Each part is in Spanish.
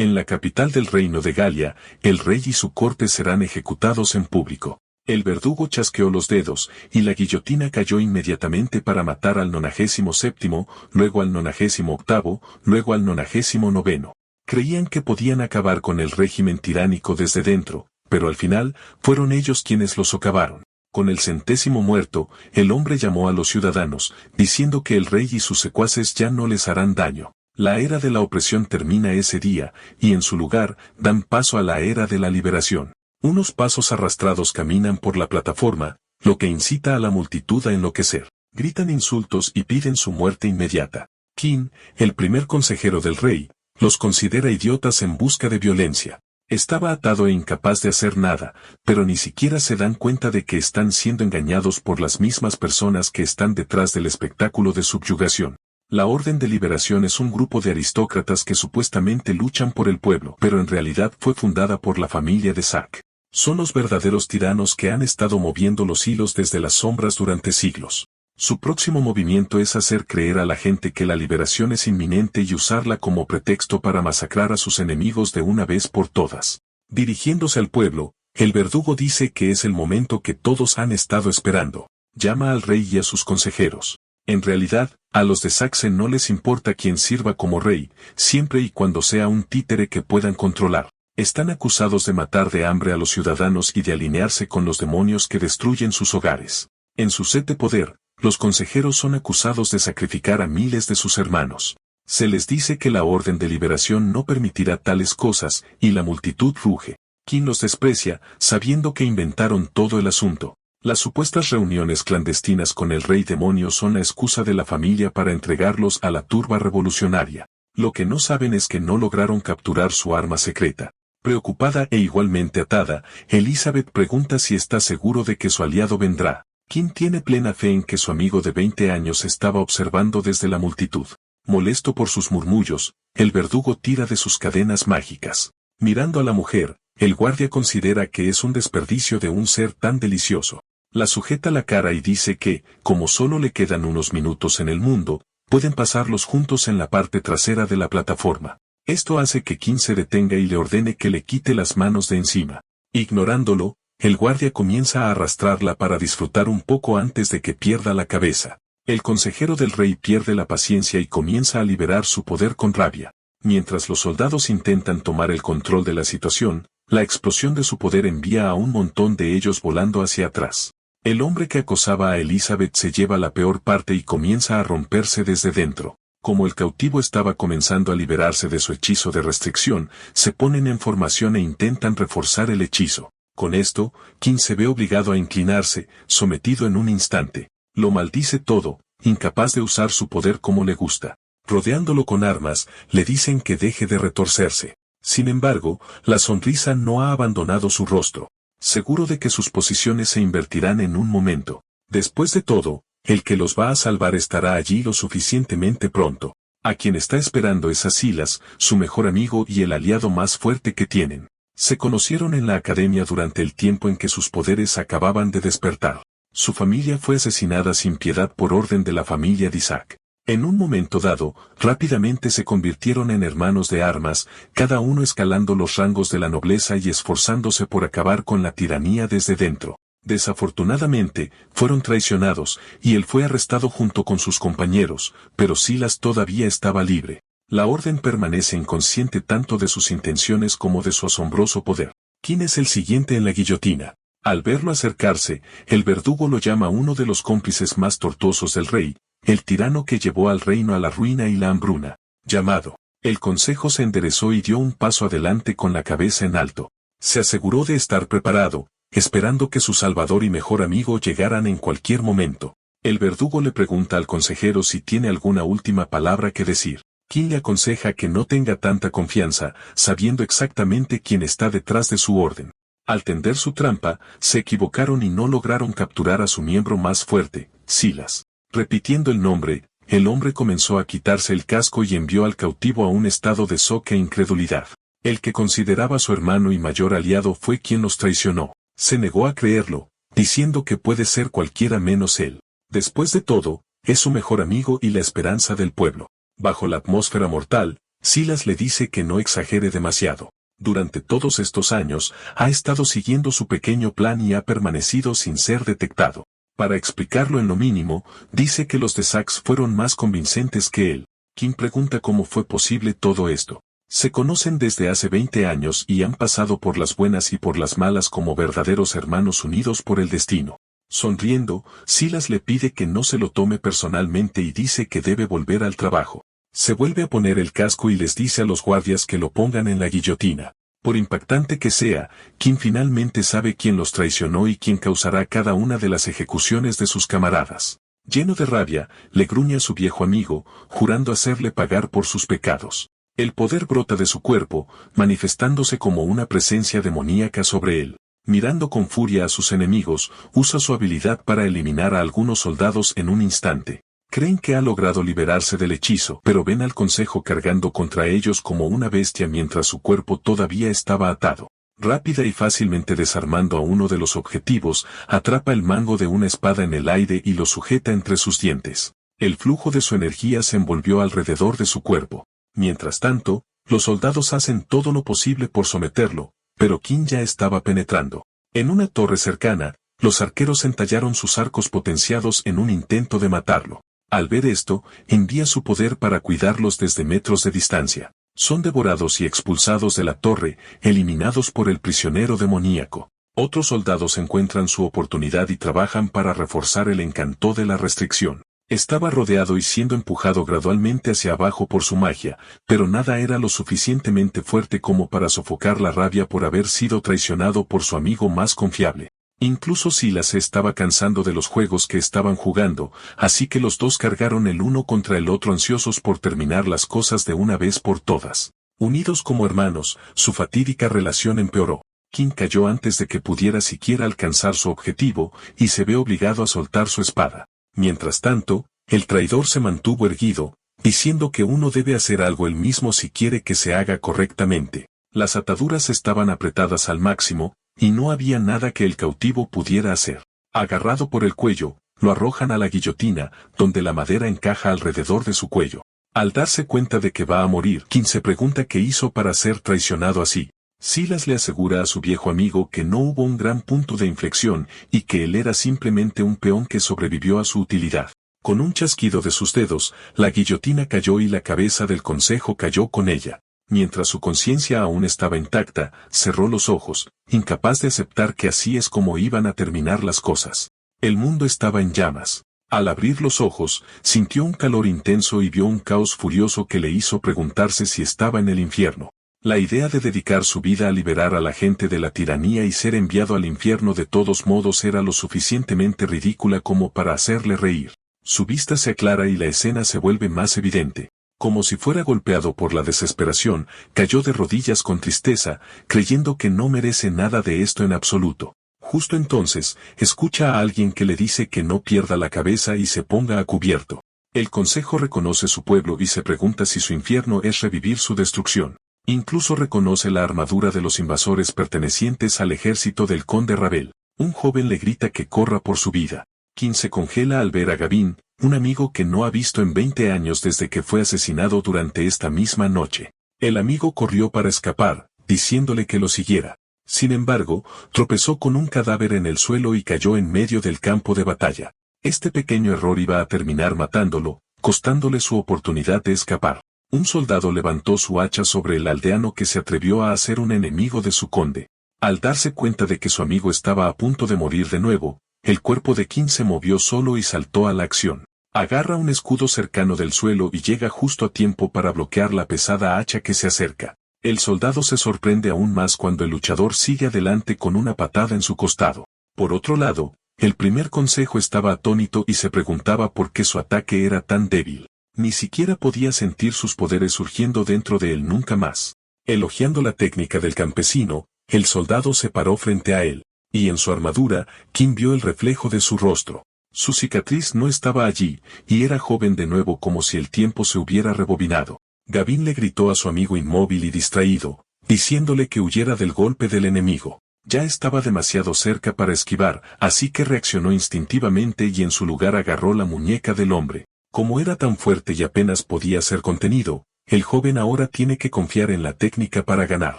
En la capital del reino de Galia, el rey y su corte serán ejecutados en público. El verdugo chasqueó los dedos, y la guillotina cayó inmediatamente para matar al 97º, luego al 98º, luego al 99º. Creían que podían acabar con el régimen tiránico desde dentro, pero al final, fueron ellos quienes lo socavaron. Con el 100º muerto, el hombre llamó a los ciudadanos, diciendo que el rey y sus secuaces ya no les harán daño. La era de la opresión termina ese día, y en su lugar, dan paso a la era de la liberación. Unos pasos arrastrados caminan por la plataforma, lo que incita a la multitud a enloquecer. Gritan insultos y piden su muerte inmediata. Kin, el primer consejero del rey, los considera idiotas en busca de violencia. Estaba atado e incapaz de hacer nada, pero ni siquiera se dan cuenta de que están siendo engañados por las mismas personas que están detrás del espectáculo de subyugación. La Orden de Liberación es un grupo de aristócratas que supuestamente luchan por el pueblo, pero en realidad fue fundada por la familia de Zack. Son los verdaderos tiranos que han estado moviendo los hilos desde las sombras durante siglos. Su próximo movimiento es hacer creer a la gente que la liberación es inminente y usarla como pretexto para masacrar a sus enemigos de una vez por todas. Dirigiéndose al pueblo, el verdugo dice que es el momento que todos han estado esperando. Llama al rey y a sus consejeros. En realidad, a los de Saxe no les importa quién sirva como rey, siempre y cuando sea un títere que puedan controlar. Están acusados de matar de hambre a los ciudadanos y de alinearse con los demonios que destruyen sus hogares. En su sed de poder, los consejeros son acusados de sacrificar a miles de sus hermanos. Se les dice que la Orden de Liberación no permitirá tales cosas, y la multitud ruge. Kin los desprecia, sabiendo que inventaron todo el asunto. Las supuestas reuniones clandestinas con el rey demonio son la excusa de la familia para entregarlos a la turba revolucionaria. Lo que no saben es que no lograron capturar su arma secreta. Preocupada e igualmente atada, Elizabeth pregunta si está seguro de que su aliado vendrá. Kin tiene plena fe en que su amigo de 20 años estaba observando desde la multitud. Molesto por sus murmullos, el verdugo tira de sus cadenas mágicas. Mirando a la mujer, el guardia considera que es un desperdicio de un ser tan delicioso. La sujeta la cara y dice que, como solo le quedan unos minutos en el mundo, pueden pasarlos juntos en la parte trasera de la plataforma. Esto hace que Kin se detenga y le ordene que le quite las manos de encima. Ignorándolo, el guardia comienza a arrastrarla para disfrutar un poco antes de que pierda la cabeza. El consejero del rey pierde la paciencia y comienza a liberar su poder con rabia. Mientras los soldados intentan tomar el control de la situación, la explosión de su poder envía a un montón de ellos volando hacia atrás. El hombre que acosaba a Elizabeth se lleva la peor parte y comienza a romperse desde dentro. Como el cautivo estaba comenzando a liberarse de su hechizo de restricción, se ponen en formación e intentan reforzar el hechizo. Con esto, Kin se ve obligado a inclinarse, sometido en un instante. Lo maldice todo, incapaz de usar su poder como le gusta. Rodeándolo con armas, le dicen que deje de retorcerse. Sin embargo, la sonrisa no ha abandonado su rostro. Seguro de que sus posiciones se invertirán en un momento. Después de todo, el que los va a salvar estará allí lo suficientemente pronto. A quien está esperando es a Silas, su mejor amigo y el aliado más fuerte que tienen. Se conocieron en la academia durante el tiempo en que sus poderes acababan de despertar. Su familia fue asesinada sin piedad por orden de la familia de Isaac. En un momento dado, rápidamente se convirtieron en hermanos de armas, cada uno escalando los rangos de la nobleza y esforzándose por acabar con la tiranía desde dentro. Desafortunadamente, fueron traicionados, y él fue arrestado junto con sus compañeros, pero Silas todavía estaba libre. La orden permanece inconsciente tanto de sus intenciones como de su asombroso poder. ¿Quién es el siguiente en la guillotina? Al verlo acercarse, el verdugo lo llama uno de los cómplices más tortuosos del rey, el tirano que llevó al reino a la ruina y la hambruna. Llamado. El consejo se enderezó y dio un paso adelante con la cabeza en alto. Se aseguró de estar preparado, esperando que su salvador y mejor amigo llegaran en cualquier momento. El verdugo le pregunta al consejero si tiene alguna última palabra que decir. Kin le aconseja que no tenga tanta confianza, sabiendo exactamente quién está detrás de su orden. Al tender su trampa, se equivocaron y no lograron capturar a su miembro más fuerte, Silas. Repitiendo el nombre, el hombre comenzó a quitarse el casco y envió al cautivo a un estado de shock e incredulidad. El que consideraba su hermano y mayor aliado fue quien los traicionó. Se negó a creerlo, diciendo que puede ser cualquiera menos él. Después de todo, es su mejor amigo y la esperanza del pueblo. Bajo la atmósfera mortal, Silas le dice que no exagere demasiado. Durante todos estos años, ha estado siguiendo su pequeño plan y ha permanecido sin ser detectado. Para explicarlo en lo mínimo, dice que los de Sachs fueron más convincentes que él. Kim pregunta cómo fue posible todo esto. Se conocen desde hace 20 años y han pasado por las buenas y por las malas como verdaderos hermanos unidos por el destino. Sonriendo, Silas le pide que no se lo tome personalmente y dice que debe volver al trabajo. Se vuelve a poner el casco y les dice a los guardias que lo pongan en la guillotina. Por impactante que sea, Kim finalmente sabe quién los traicionó y quién causará cada una de las ejecuciones de sus camaradas. Lleno de rabia, le gruñe a su viejo amigo, jurando hacerle pagar por sus pecados. El poder brota de su cuerpo, manifestándose como una presencia demoníaca sobre él. Mirando con furia a sus enemigos, usa su habilidad para eliminar a algunos soldados en un instante. Creen que ha logrado liberarse del hechizo, pero ven al consejo cargando contra ellos como una bestia mientras su cuerpo todavía estaba atado. Rápida y fácilmente desarmando a uno de los objetivos, atrapa el mango de una espada en el aire y lo sujeta entre sus dientes. El flujo de su energía se envolvió alrededor de su cuerpo. Mientras tanto, los soldados hacen todo lo posible por someterlo, pero Kim ya estaba penetrando. En una torre cercana, los arqueros entallaron sus arcos potenciados en un intento de matarlo. Al ver esto, envía su poder para cuidarlos desde metros de distancia. Son devorados y expulsados de la torre, eliminados por el prisionero demoníaco. Otros soldados encuentran su oportunidad y trabajan para reforzar el encanto de la restricción. Estaba rodeado y siendo empujado gradualmente hacia abajo por su magia, pero nada era lo suficientemente fuerte como para sofocar la rabia por haber sido traicionado por su amigo más confiable. Incluso Silas se estaba cansando de los juegos que estaban jugando, así que los dos cargaron el uno contra el otro ansiosos por terminar las cosas de una vez por todas. Unidos como hermanos, su fatídica relación empeoró. Kim cayó antes de que pudiera siquiera alcanzar su objetivo, y se ve obligado a soltar su espada. Mientras tanto, el traidor se mantuvo erguido, diciendo que uno debe hacer algo él mismo si quiere que se haga correctamente. Las ataduras estaban apretadas al máximo, y no había nada que el cautivo pudiera hacer. Agarrado por el cuello, lo arrojan a la guillotina, donde la madera encaja alrededor de su cuello. Al darse cuenta de que va a morir, Kim se pregunta qué hizo para ser traicionado así. Silas le asegura a su viejo amigo que no hubo un gran punto de inflexión y que él era simplemente un peón que sobrevivió a su utilidad. Con un chasquido de sus dedos, la guillotina cayó y la cabeza del consejo cayó con ella. Mientras su conciencia aún estaba intacta, cerró los ojos, incapaz de aceptar que así es como iban a terminar las cosas. El mundo estaba en llamas. Al abrir los ojos, sintió un calor intenso y vio un caos furioso que le hizo preguntarse si estaba en el infierno. La idea de dedicar su vida a liberar a la gente de la tiranía y ser enviado al infierno de todos modos era lo suficientemente ridícula como para hacerle reír. Su vista se aclara y la escena se vuelve más evidente. Como si fuera golpeado por la desesperación, cayó de rodillas con tristeza, creyendo que no merece nada de esto en absoluto. Justo entonces, escucha a alguien que le dice que no pierda la cabeza y se ponga a cubierto. El consejo reconoce su pueblo y se pregunta si su infierno es revivir su destrucción. Incluso reconoce la armadura de los invasores pertenecientes al ejército del conde Ravel. Un joven le grita que corra por su vida. Kim se congela al ver a Gavin, un amigo que no ha visto en 20 años desde que fue asesinado durante esta misma noche. El amigo corrió para escapar, diciéndole que lo siguiera. Sin embargo, tropezó con un cadáver en el suelo y cayó en medio del campo de batalla. Este pequeño error iba a terminar matándolo, costándole su oportunidad de escapar. Un soldado levantó su hacha sobre el aldeano que se atrevió a hacer un enemigo de su conde. Al darse cuenta de que su amigo estaba a punto de morir de nuevo, el cuerpo de Kim se movió solo y saltó a la acción. Agarra un escudo cercano del suelo y llega justo a tiempo para bloquear la pesada hacha que se acerca. El soldado se sorprende aún más cuando el luchador sigue adelante con una patada en su costado. Por otro lado, el primer consejo estaba atónito y se preguntaba por qué su ataque era tan débil. Ni siquiera podía sentir sus poderes surgiendo dentro de él nunca más. Elogiando la técnica del campesino, el soldado se paró frente a él, y en su armadura, Kim vio el reflejo de su rostro. Su cicatriz no estaba allí, y era joven de nuevo como si el tiempo se hubiera rebobinado. Gavin le gritó a su amigo inmóvil y distraído, diciéndole que huyera del golpe del enemigo. Ya estaba demasiado cerca para esquivar, así que reaccionó instintivamente y en su lugar agarró la muñeca del hombre. Como era tan fuerte y apenas podía ser contenido, el joven ahora tiene que confiar en la técnica para ganar.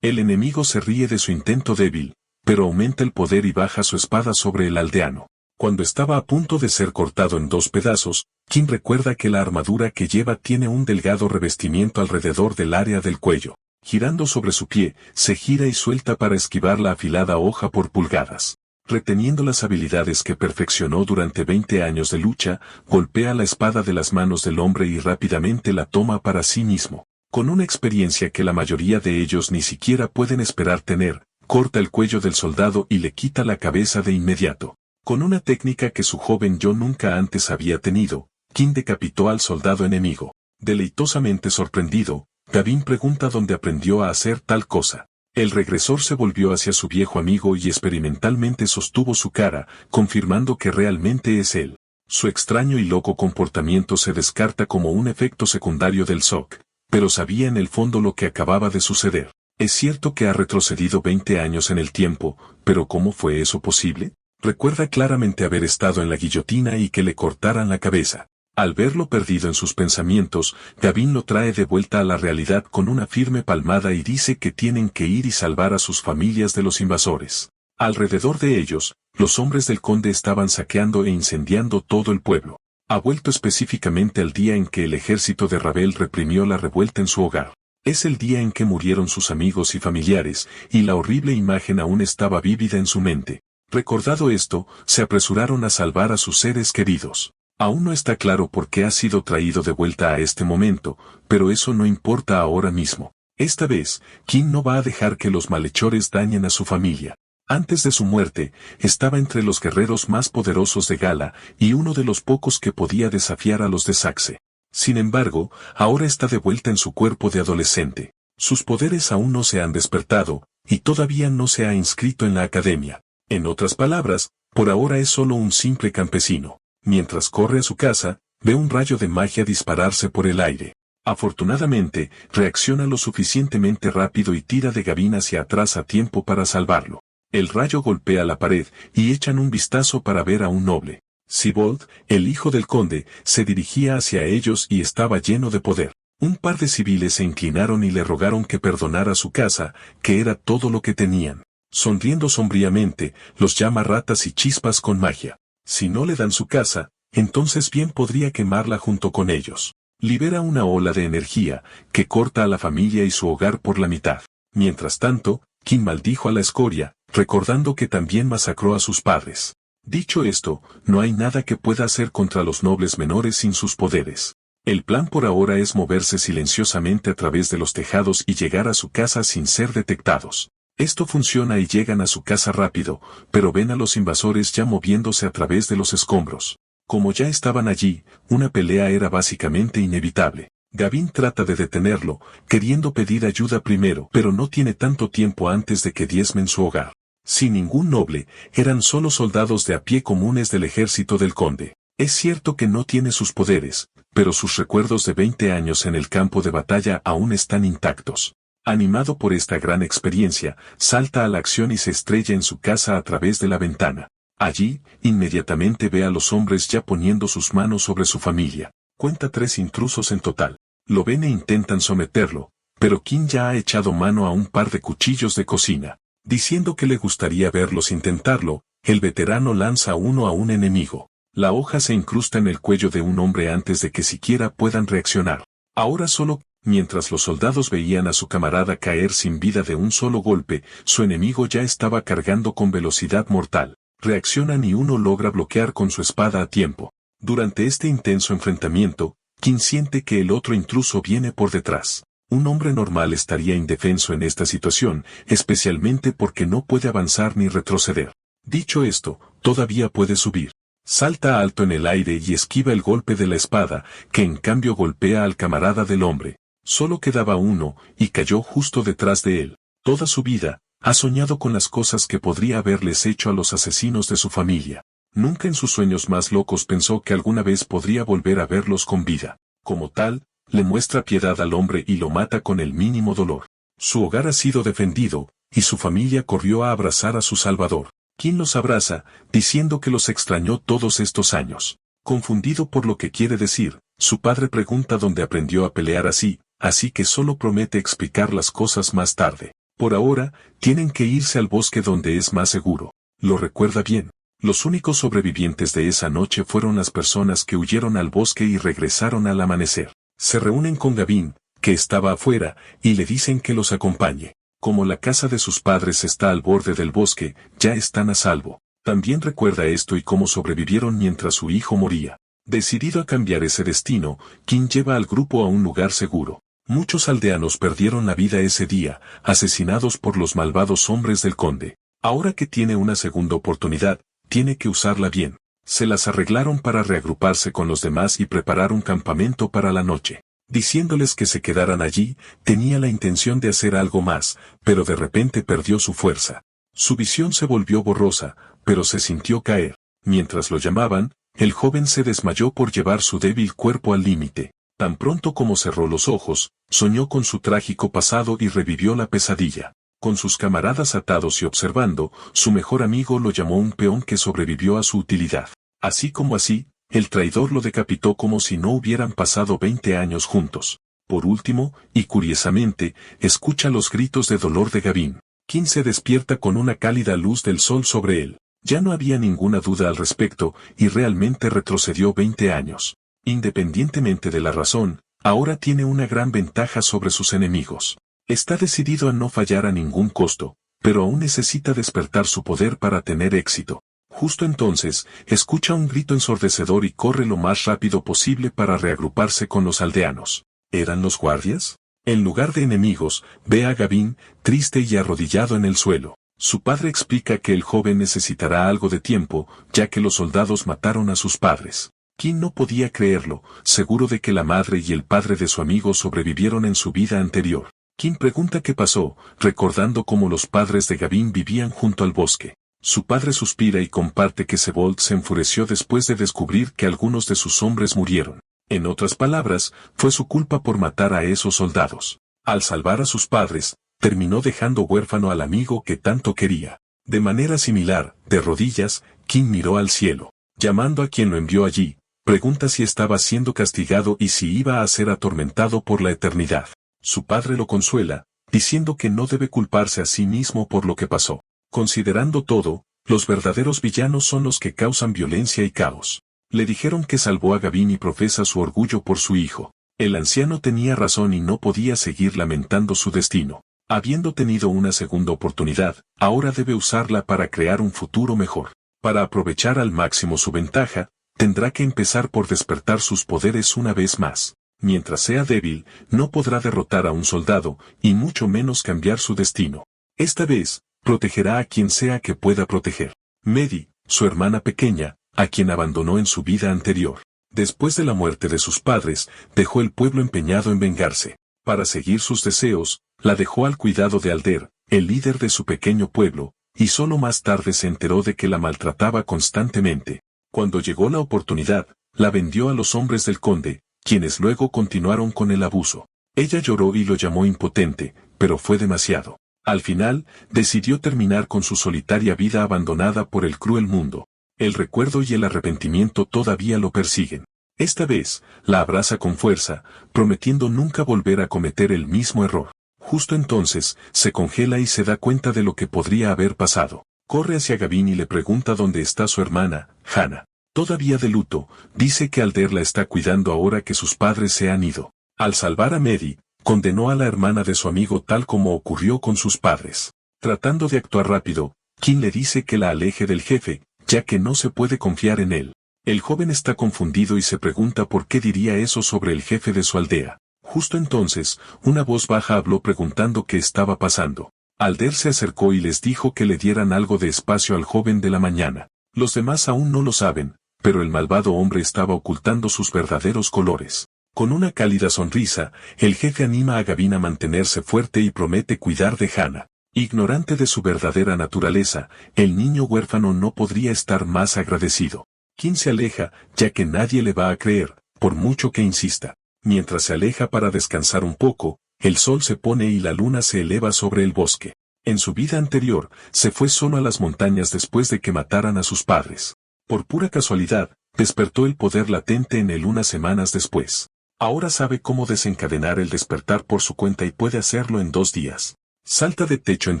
El enemigo se ríe de su intento débil, pero aumenta el poder y baja su espada sobre el aldeano. Cuando estaba a punto de ser cortado en 2 pedazos, Kim recuerda que la armadura que lleva tiene un delgado revestimiento alrededor del área del cuello. Girando sobre su pie, se gira y suelta para esquivar la afilada hoja por pulgadas. Reteniendo las habilidades que perfeccionó durante 20 años de lucha, golpea la espada de las manos del hombre y rápidamente la toma para sí mismo. Con una experiencia que la mayoría de ellos ni siquiera pueden esperar tener, corta el cuello del soldado y le quita la cabeza de inmediato. Con una técnica que su joven yo nunca antes había tenido, Kim decapitó al soldado enemigo. Deleitosamente sorprendido, Gavin pregunta dónde aprendió a hacer tal cosa. El regresor se volvió hacia su viejo amigo y experimentalmente sostuvo su cara, confirmando que realmente es él. Su extraño y loco comportamiento se descarta como un efecto secundario del shock, pero sabía en el fondo lo que acababa de suceder. Es cierto que ha retrocedido 20 años en el tiempo, pero ¿cómo fue eso posible? Recuerda claramente haber estado en la guillotina y que le cortaran la cabeza. Al verlo perdido en sus pensamientos, Gavin lo trae de vuelta a la realidad con una firme palmada y dice que tienen que ir y salvar a sus familias de los invasores. Alrededor de ellos, los hombres del conde estaban saqueando e incendiando todo el pueblo. Ha vuelto específicamente al día en que el ejército de Ravel reprimió la revuelta en su hogar. Es el día en que murieron sus amigos y familiares, y la horrible imagen aún estaba vívida en su mente. Recordado esto, se apresuraron a salvar a sus seres queridos. Aún no está claro por qué ha sido traído de vuelta a este momento, pero eso no importa ahora mismo. Esta vez, Kim no va a dejar que los malhechores dañen a su familia. Antes de su muerte, estaba entre los guerreros más poderosos de Gala y uno de los pocos que podía desafiar a los de Saxe. Sin embargo, ahora está de vuelta en su cuerpo de adolescente. Sus poderes aún no se han despertado, y todavía no se ha inscrito en la academia. En otras palabras, por ahora es solo un simple campesino. Mientras corre a su casa, ve un rayo de magia dispararse por el aire. Afortunadamente, reacciona lo suficientemente rápido y tira de Gavin hacia atrás a tiempo para salvarlo. El rayo golpea la pared y echan un vistazo para ver a un noble. Sibold, el hijo del conde, se dirigía hacia ellos y estaba lleno de poder. Un par de civiles se inclinaron y le rogaron que perdonara su casa, que era todo lo que tenían. Sonriendo sombríamente, los llama ratas y chispas con magia. Si no le dan su casa, entonces bien podría quemarla junto con ellos. Libera una ola de energía, que corta a la familia y su hogar por la mitad. Mientras tanto, Kim maldijo a la escoria, recordando que también masacró a sus padres. Dicho esto, no hay nada que pueda hacer contra los nobles menores sin sus poderes. El plan por ahora es moverse silenciosamente a través de los tejados y llegar a su casa sin ser detectados. Esto funciona y llegan a su casa rápido, pero ven a los invasores ya moviéndose a través de los escombros. Como ya estaban allí, una pelea era básicamente inevitable. Gavin trata de detenerlo, queriendo pedir ayuda primero, pero no tiene tanto tiempo antes de que diezmen su hogar. Sin ningún noble, eran solo soldados de a pie comunes del ejército del conde. Es cierto que no tiene sus poderes, pero sus recuerdos de 20 años en el campo de batalla aún están intactos. Animado por esta gran experiencia, salta a la acción y se estrella en su casa a través de la ventana. Allí, inmediatamente ve a los hombres ya poniendo sus manos sobre su familia. Cuenta 3 intrusos en total. Lo ven e intentan someterlo, pero Kim ya ha echado mano a un par de cuchillos de cocina. Diciendo que le gustaría verlos intentarlo, el veterano lanza uno a un enemigo. La hoja se incrusta en el cuello de un hombre antes de que siquiera puedan reaccionar. Ahora solo, mientras los soldados veían a su camarada caer sin vida de un solo golpe, su enemigo ya estaba cargando con velocidad mortal. Reaccionan y uno logra bloquear con su espada a tiempo. Durante este intenso enfrentamiento, Kim siente que el otro intruso viene por detrás. Un hombre normal estaría indefenso en esta situación, especialmente porque no puede avanzar ni retroceder. Dicho esto, todavía puede subir. Salta alto en el aire y esquiva el golpe de la espada, que en cambio golpea al camarada del hombre. Solo quedaba uno, y cayó justo detrás de él. Toda su vida, ha soñado con las cosas que podría haberles hecho a los asesinos de su familia. Nunca en sus sueños más locos pensó que alguna vez podría volver a verlos con vida. Como tal, le muestra piedad al hombre y lo mata con el mínimo dolor. Su hogar ha sido defendido, y su familia corrió a abrazar a su salvador. Kim los abraza, diciendo que los extrañó todos estos años. Confundido por lo que quiere decir, su padre pregunta dónde aprendió a pelear así, así que solo promete explicar las cosas más tarde. Por ahora, tienen que irse al bosque donde es más seguro. Lo recuerda bien. Los únicos sobrevivientes de esa noche fueron las personas que huyeron al bosque y regresaron al amanecer. Se reúnen con Gavin, que estaba afuera, y le dicen que los acompañe. Como la casa de sus padres está al borde del bosque, ya están a salvo. También recuerda esto y cómo sobrevivieron mientras su hijo moría. Decidido a cambiar ese destino, King lleva al grupo a un lugar seguro. Muchos aldeanos perdieron la vida ese día, asesinados por los malvados hombres del conde. Ahora que tiene una segunda oportunidad, tiene que usarla bien. Se las arreglaron para reagruparse con los demás y preparar un campamento para la noche. Diciéndoles que se quedaran allí, tenía la intención de hacer algo más, pero de repente perdió su fuerza. Su visión se volvió borrosa, pero se sintió caer. Mientras lo llamaban, el joven se desmayó por llevar su débil cuerpo al límite. Tan pronto como cerró los ojos, soñó con su trágico pasado y revivió la pesadilla. Con sus camaradas atados y observando, su mejor amigo lo llamó un peón que sobrevivió a su utilidad. Así como así, el traidor lo decapitó como si no hubieran pasado 20 años juntos. Por último, y curiosamente, escucha los gritos de dolor de Gavin. King se despierta con una cálida luz del sol sobre él. Ya no había ninguna duda al respecto, y realmente retrocedió 20 años. Independientemente de la razón, ahora tiene una gran ventaja sobre sus enemigos. Está decidido a no fallar a ningún costo, pero aún necesita despertar su poder para tener éxito. Justo entonces, escucha un grito ensordecedor y corre lo más rápido posible para reagruparse con los aldeanos. ¿Eran los guardias? En lugar de enemigos, ve a Gavin, triste y arrodillado en el suelo. Su padre explica que el joven necesitará algo de tiempo, ya que los soldados mataron a sus padres. King no podía creerlo, seguro de que la madre y el padre de su amigo sobrevivieron en su vida anterior. King pregunta qué pasó, recordando cómo los padres de Gavin vivían junto al bosque. Su padre suspira y comparte que Sebold se enfureció después de descubrir que algunos de sus hombres murieron. En otras palabras, fue su culpa por matar a esos soldados. Al salvar a sus padres, terminó dejando huérfano al amigo que tanto quería. De manera similar, de rodillas, King miró al cielo. Llamando a quien lo envió allí, pregunta si estaba siendo castigado y si iba a ser atormentado por la eternidad. Su padre lo consuela, diciendo que no debe culparse a sí mismo por lo que pasó. Considerando todo, los verdaderos villanos son los que causan violencia y caos. Le dijeron que salvó a Gavin y profesa su orgullo por su hijo. El anciano tenía razón y no podía seguir lamentando su destino. Habiendo tenido una segunda oportunidad, ahora debe usarla para crear un futuro mejor. Para aprovechar al máximo su ventaja, tendrá que empezar por despertar sus poderes una vez más. Mientras sea débil, no podrá derrotar a un soldado, y mucho menos cambiar su destino. Esta vez, protegerá a quien sea que pueda proteger. Medi, su hermana pequeña, a quien abandonó en su vida anterior. Después de la muerte de sus padres, dejó el pueblo empeñado en vengarse. Para seguir sus deseos, la dejó al cuidado de Alder, el líder de su pequeño pueblo, y solo más tarde se enteró de que la maltrataba constantemente. Cuando llegó la oportunidad, la vendió a los hombres del conde, quienes luego continuaron con el abuso. Ella lloró y lo llamó impotente, pero fue demasiado. Al final, decidió terminar con su solitaria vida abandonada por el cruel mundo. El recuerdo y el arrepentimiento todavía lo persiguen. Esta vez, la abraza con fuerza, prometiendo nunca volver a cometer el mismo error. Justo entonces, se congela y se da cuenta de lo que podría haber pasado. Corre hacia Gavin y le pregunta dónde está su hermana, Hannah. Todavía de luto, dice que Alder la está cuidando ahora que sus padres se han ido. Al salvar a Medi, condenó a la hermana de su amigo tal como ocurrió con sus padres. Tratando de actuar rápido, King le dice que la aleje del jefe, ya que no se puede confiar en él. El joven está confundido y se pregunta por qué diría eso sobre el jefe de su aldea. Justo entonces, una voz baja habló preguntando qué estaba pasando. Alder se acercó y les dijo que le dieran algo de espacio al joven de la mañana. Los demás aún no lo saben, pero el malvado hombre estaba ocultando sus verdaderos colores. Con una cálida sonrisa, el jefe anima a Gavin a mantenerse fuerte y promete cuidar de Hannah. Ignorante de su verdadera naturaleza, el niño huérfano no podría estar más agradecido. King se aleja, ya que nadie le va a creer, por mucho que insista. Mientras se aleja para descansar un poco, el sol se pone y la luna se eleva sobre el bosque. En su vida anterior, se fue solo a las montañas después de que mataran a sus padres. Por pura casualidad, despertó el poder latente en él unas semanas después. Ahora sabe cómo desencadenar el despertar por su cuenta y puede hacerlo en 2 días. Salta de techo en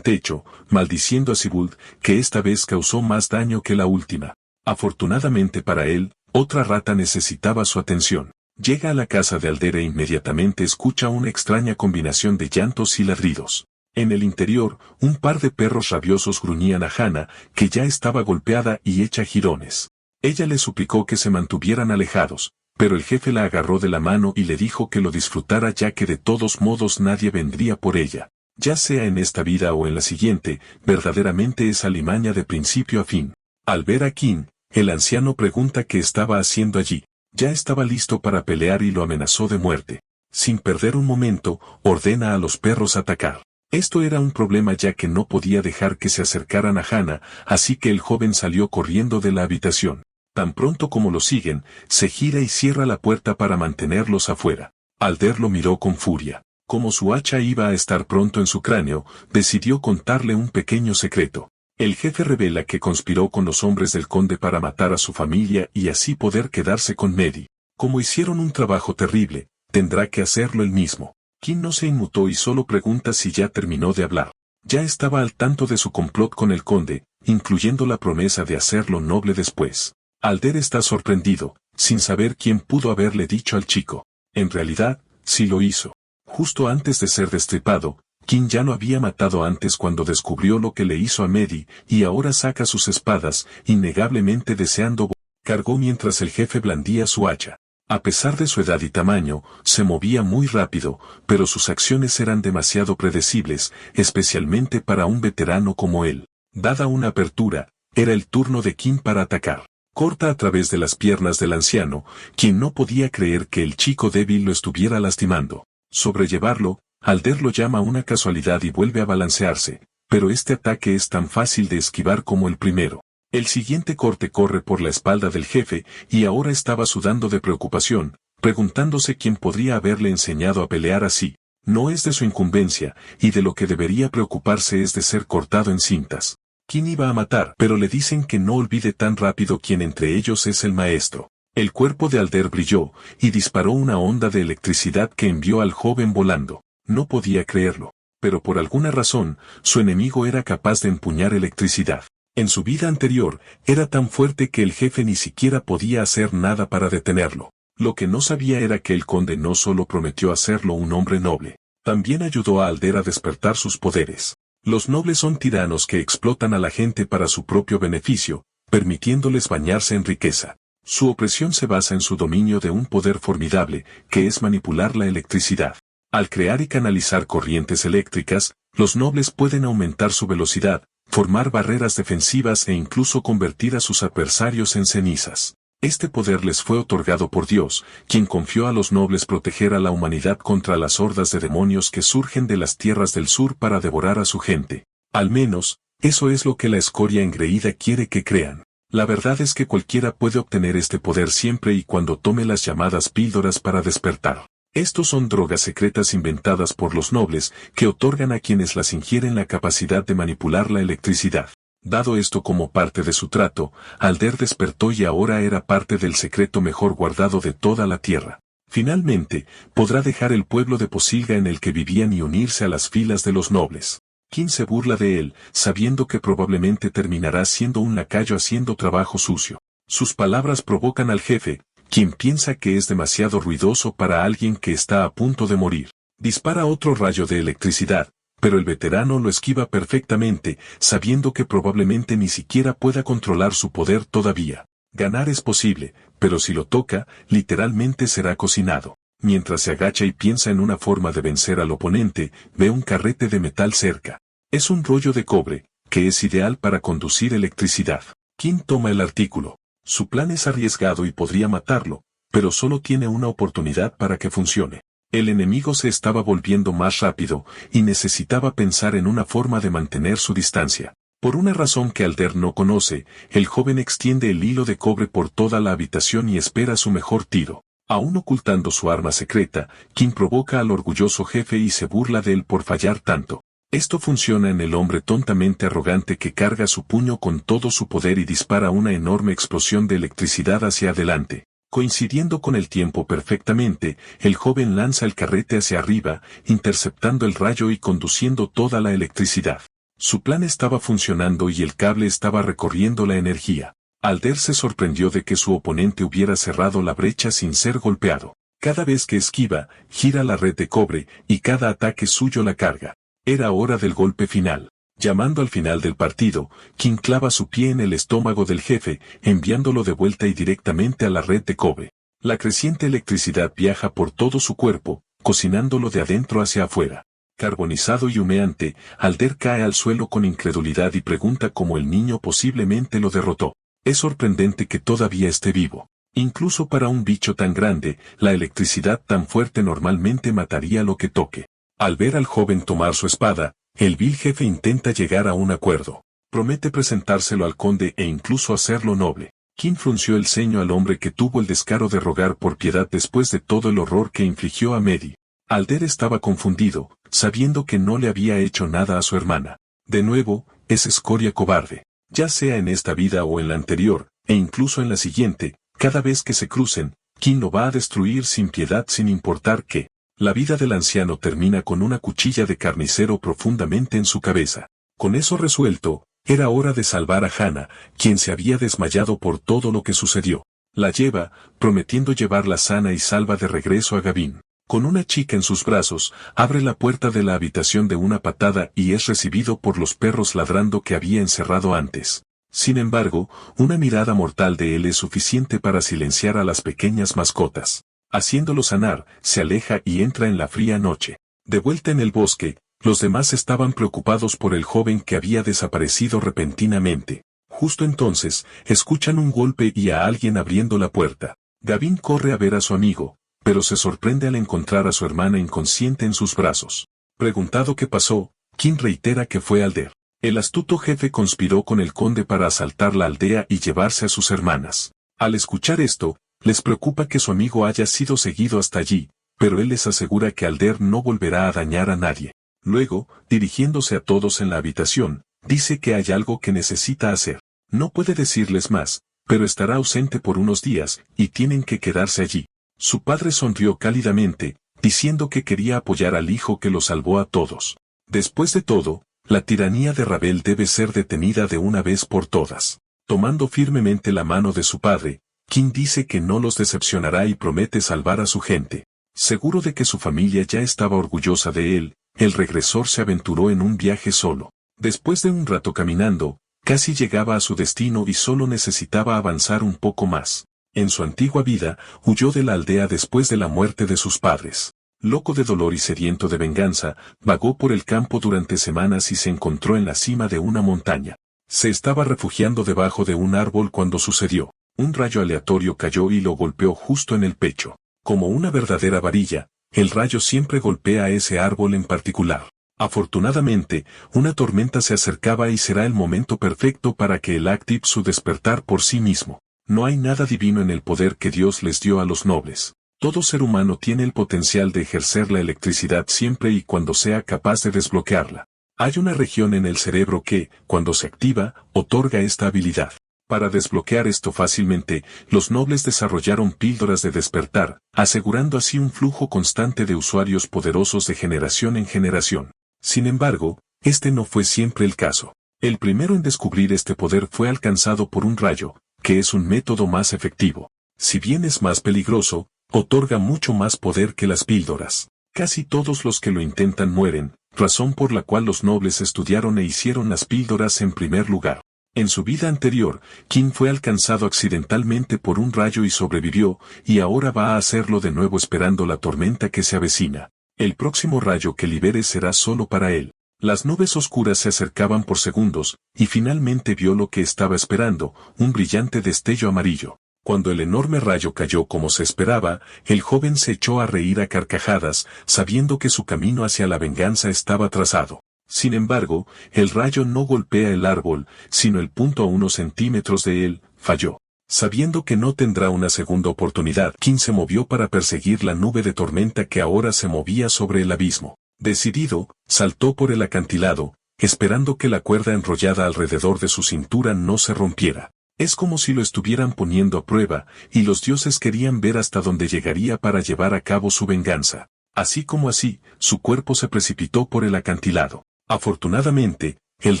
techo, maldiciendo a Sigurd, que esta vez causó más daño que la última. Afortunadamente para él, otra rata necesitaba su atención. Llega a la casa de Alder e inmediatamente escucha una extraña combinación de llantos y ladridos. En el interior, un par de perros rabiosos gruñían a Hannah, que ya estaba golpeada y hecha jirones. Ella le suplicó que se mantuvieran alejados, pero el jefe la agarró de la mano y le dijo que lo disfrutara ya que de todos modos nadie vendría por ella. Ya sea en esta vida o en la siguiente, verdaderamente es alimaña de principio a fin. Al ver a Kim, el anciano pregunta qué estaba haciendo allí. Ya estaba listo para pelear y lo amenazó de muerte. Sin perder un momento, ordena a los perros atacar. Esto era un problema ya que no podía dejar que se acercaran a Hannah, así que el joven salió corriendo de la habitación. Tan pronto como lo siguen, se gira y cierra la puerta para mantenerlos afuera. Alder lo miró con furia. Como su hacha iba a estar pronto en su cráneo, decidió contarle un pequeño secreto. El jefe revela que conspiró con los hombres del conde para matar a su familia y así poder quedarse con Mehdi. Como hicieron un trabajo terrible, tendrá que hacerlo él mismo. Kim no se inmutó y solo pregunta si ya terminó de hablar. Ya estaba al tanto de su complot con el conde, incluyendo la promesa de hacerlo noble después. Alder está sorprendido, sin saber quién pudo haberle dicho al chico. En realidad, sí lo hizo. Justo antes de ser destripado, Kim ya lo había matado antes cuando descubrió lo que le hizo a Mehdi, y ahora saca sus espadas, innegablemente deseando cargó mientras el jefe blandía su hacha. A pesar de su edad y tamaño, se movía muy rápido, pero sus acciones eran demasiado predecibles, especialmente para un veterano como él. Dada una apertura, era el turno de Kim para atacar. Corta a través de las piernas del anciano, quien no podía creer que el chico débil lo estuviera lastimando. Sobrellevarlo, Alder lo llama una casualidad y vuelve a balancearse, pero este ataque es tan fácil de esquivar como el primero. El siguiente corte corre por la espalda del jefe y ahora estaba sudando de preocupación, preguntándose quién podría haberle enseñado a pelear así. No es de su incumbencia, y de lo que debería preocuparse es de ser cortado en cintas. ¿Quién iba a matar? Pero le dicen que no olvide tan rápido quién entre ellos es el maestro. El cuerpo de Alder brilló, y disparó una onda de electricidad que envió al joven volando. No podía creerlo, pero por alguna razón, su enemigo era capaz de empuñar electricidad. En su vida anterior, era tan fuerte que el jefe ni siquiera podía hacer nada para detenerlo. Lo que no sabía era que el conde no solo prometió hacerlo un hombre noble, también ayudó a Alder a despertar sus poderes. Los nobles son tiranos que explotan a la gente para su propio beneficio, permitiéndoles bañarse en riqueza. Su opresión se basa en su dominio de un poder formidable, que es manipular la electricidad. Al crear y canalizar corrientes eléctricas, los nobles pueden aumentar su velocidad, formar barreras defensivas e incluso convertir a sus adversarios en cenizas. Este poder les fue otorgado por Dios, quien confió a los nobles proteger a la humanidad contra las hordas de demonios que surgen de las tierras del sur para devorar a su gente. Al menos, eso es lo que la escoria engreída quiere que crean. La verdad es que cualquiera puede obtener este poder siempre y cuando tome las llamadas píldoras para despertar. Estos son drogas secretas inventadas por los nobles que otorgan a quienes las ingieren la capacidad de manipular la electricidad. Dado esto como parte de su trato, Alder despertó y ahora era parte del secreto mejor guardado de toda la tierra. Finalmente, podrá dejar el pueblo de Posilga en el que vivían y unirse a las filas de los nobles. Kim se burla de él, sabiendo que probablemente terminará siendo un lacayo haciendo trabajo sucio. Sus palabras provocan al jefe, quien piensa que es demasiado ruidoso para alguien que está a punto de morir. Dispara otro rayo de electricidad, pero el veterano lo esquiva perfectamente, sabiendo que probablemente ni siquiera pueda controlar su poder todavía. Ganar es posible, pero si lo toca, literalmente será cocinado. Mientras se agacha y piensa en una forma de vencer al oponente, ve un carrete de metal cerca. Es un rollo de cobre, que es ideal para conducir electricidad. Kim toma el artículo. Su plan es arriesgado y podría matarlo, pero solo tiene una oportunidad para que funcione. El enemigo se estaba volviendo más rápido, y necesitaba pensar en una forma de mantener su distancia. Por una razón que Alder no conoce, el joven extiende el hilo de cobre por toda la habitación y espera su mejor tiro. Aún ocultando su arma secreta, Kim provoca al orgulloso jefe y se burla de él por fallar tanto. Esto funciona en el hombre tontamente arrogante que carga su puño con todo su poder y dispara una enorme explosión de electricidad hacia adelante. Coincidiendo con el tiempo perfectamente, el joven lanza el carrete hacia arriba, interceptando el rayo y conduciendo toda la electricidad. Su plan estaba funcionando y el cable estaba recorriendo la energía. Alder se sorprendió de que su oponente hubiera cerrado la brecha sin ser golpeado. Cada vez que esquiva, gira la red de cobre, y cada ataque suyo la carga. Era hora del golpe final. Llamando al final del partido, King clava su pie en el estómago del jefe, enviándolo de vuelta y directamente a la red de cobre. La creciente electricidad viaja por todo su cuerpo, cocinándolo de adentro hacia afuera. Carbonizado y humeante, Alder cae al suelo con incredulidad y pregunta cómo el niño posiblemente lo derrotó. Es sorprendente que todavía esté vivo. Incluso para un bicho tan grande, la electricidad tan fuerte normalmente mataría lo que toque. Al ver al joven tomar su espada, el vil jefe intenta llegar a un acuerdo. Promete presentárselo al conde e incluso hacerlo noble. King frunció el ceño al hombre que tuvo el descaro de rogar por piedad después de todo el horror que infligió a Mehdi. Alder estaba confundido, sabiendo que no le había hecho nada a su hermana. De nuevo, es escoria cobarde. Ya sea en esta vida o en la anterior, e incluso en la siguiente, cada vez que se crucen, King lo va a destruir sin piedad sin importar qué. La vida del anciano termina con una cuchilla de carnicero profundamente en su cabeza. Con eso resuelto, era hora de salvar a Hannah, quien se había desmayado por todo lo que sucedió. La lleva, prometiendo llevarla sana y salva de regreso a Gavin. Con una chica en sus brazos, abre la puerta de la habitación de una patada y es recibido por los perros ladrando que había encerrado antes. Sin embargo, una mirada mortal de él es suficiente para silenciar a las pequeñas mascotas. Haciéndolo sanar, se aleja y entra en la fría noche. De vuelta en el bosque, los demás estaban preocupados por el joven que había desaparecido repentinamente. Justo entonces, escuchan un golpe y a alguien abriendo la puerta. Gavin corre a ver a su amigo, pero se sorprende al encontrar a su hermana inconsciente en sus brazos. Preguntado qué pasó, King reitera que fue Alder. El astuto jefe conspiró con el conde para asaltar la aldea y llevarse a sus hermanas. Al escuchar esto, les preocupa que su amigo haya sido seguido hasta allí, pero él les asegura que Alder no volverá a dañar a nadie. Luego, dirigiéndose a todos en la habitación, dice que hay algo que necesita hacer. No puede decirles más, pero estará ausente por unos días, y tienen que quedarse allí. Su padre sonrió cálidamente, diciendo que quería apoyar al hijo que lo salvó a todos. Después de todo, la tiranía de Ravel debe ser detenida de una vez por todas. Tomando firmemente la mano de su padre, King dice que no los decepcionará y promete salvar a su gente. Seguro de que su familia ya estaba orgullosa de él, el regresor se aventuró en un viaje solo. Después de un rato caminando, casi llegaba a su destino y solo necesitaba avanzar un poco más. En su antigua vida, huyó de la aldea después de la muerte de sus padres. Loco de dolor y sediento de venganza, vagó por el campo durante semanas y se encontró en la cima de una montaña. Se estaba refugiando debajo de un árbol cuando sucedió. Un rayo aleatorio cayó y lo golpeó justo en el pecho. Como una verdadera varilla, el rayo siempre golpea a ese árbol en particular. Afortunadamente, una tormenta se acercaba y será el momento perfecto para que el active su despertar por sí mismo. No hay nada divino en el poder que Dios les dio a los nobles. Todo ser humano tiene el potencial de ejercer la electricidad siempre y cuando sea capaz de desbloquearla. Hay una región en el cerebro que, cuando se activa, otorga esta habilidad. Para desbloquear esto fácilmente, los nobles desarrollaron píldoras de despertar, asegurando así un flujo constante de usuarios poderosos de generación en generación. Sin embargo, este no fue siempre el caso. El primero en descubrir este poder fue alcanzado por un rayo, que es un método más efectivo. Si bien es más peligroso, otorga mucho más poder que las píldoras. Casi todos los que lo intentan mueren, razón por la cual los nobles estudiaron e hicieron las píldoras en primer lugar. En su vida anterior, King fue alcanzado accidentalmente por un rayo y sobrevivió, y ahora va a hacerlo de nuevo esperando la tormenta que se avecina. El próximo rayo que libere será solo para él. Las nubes oscuras se acercaban por segundos, y finalmente vio lo que estaba esperando, un brillante destello amarillo. Cuando el enorme rayo cayó como se esperaba, el joven se echó a reír a carcajadas, sabiendo que su camino hacia la venganza estaba trazado. Sin embargo, el rayo no golpea el árbol, sino el punto a unos centímetros de él, falló. Sabiendo que no tendrá una segunda oportunidad, King se movió para perseguir la nube de tormenta que ahora se movía sobre el abismo. Decidido, saltó por el acantilado, esperando que la cuerda enrollada alrededor de su cintura no se rompiera. Es como si lo estuvieran poniendo a prueba, y los dioses querían ver hasta dónde llegaría para llevar a cabo su venganza. Así como así, su cuerpo se precipitó por el acantilado. Afortunadamente, el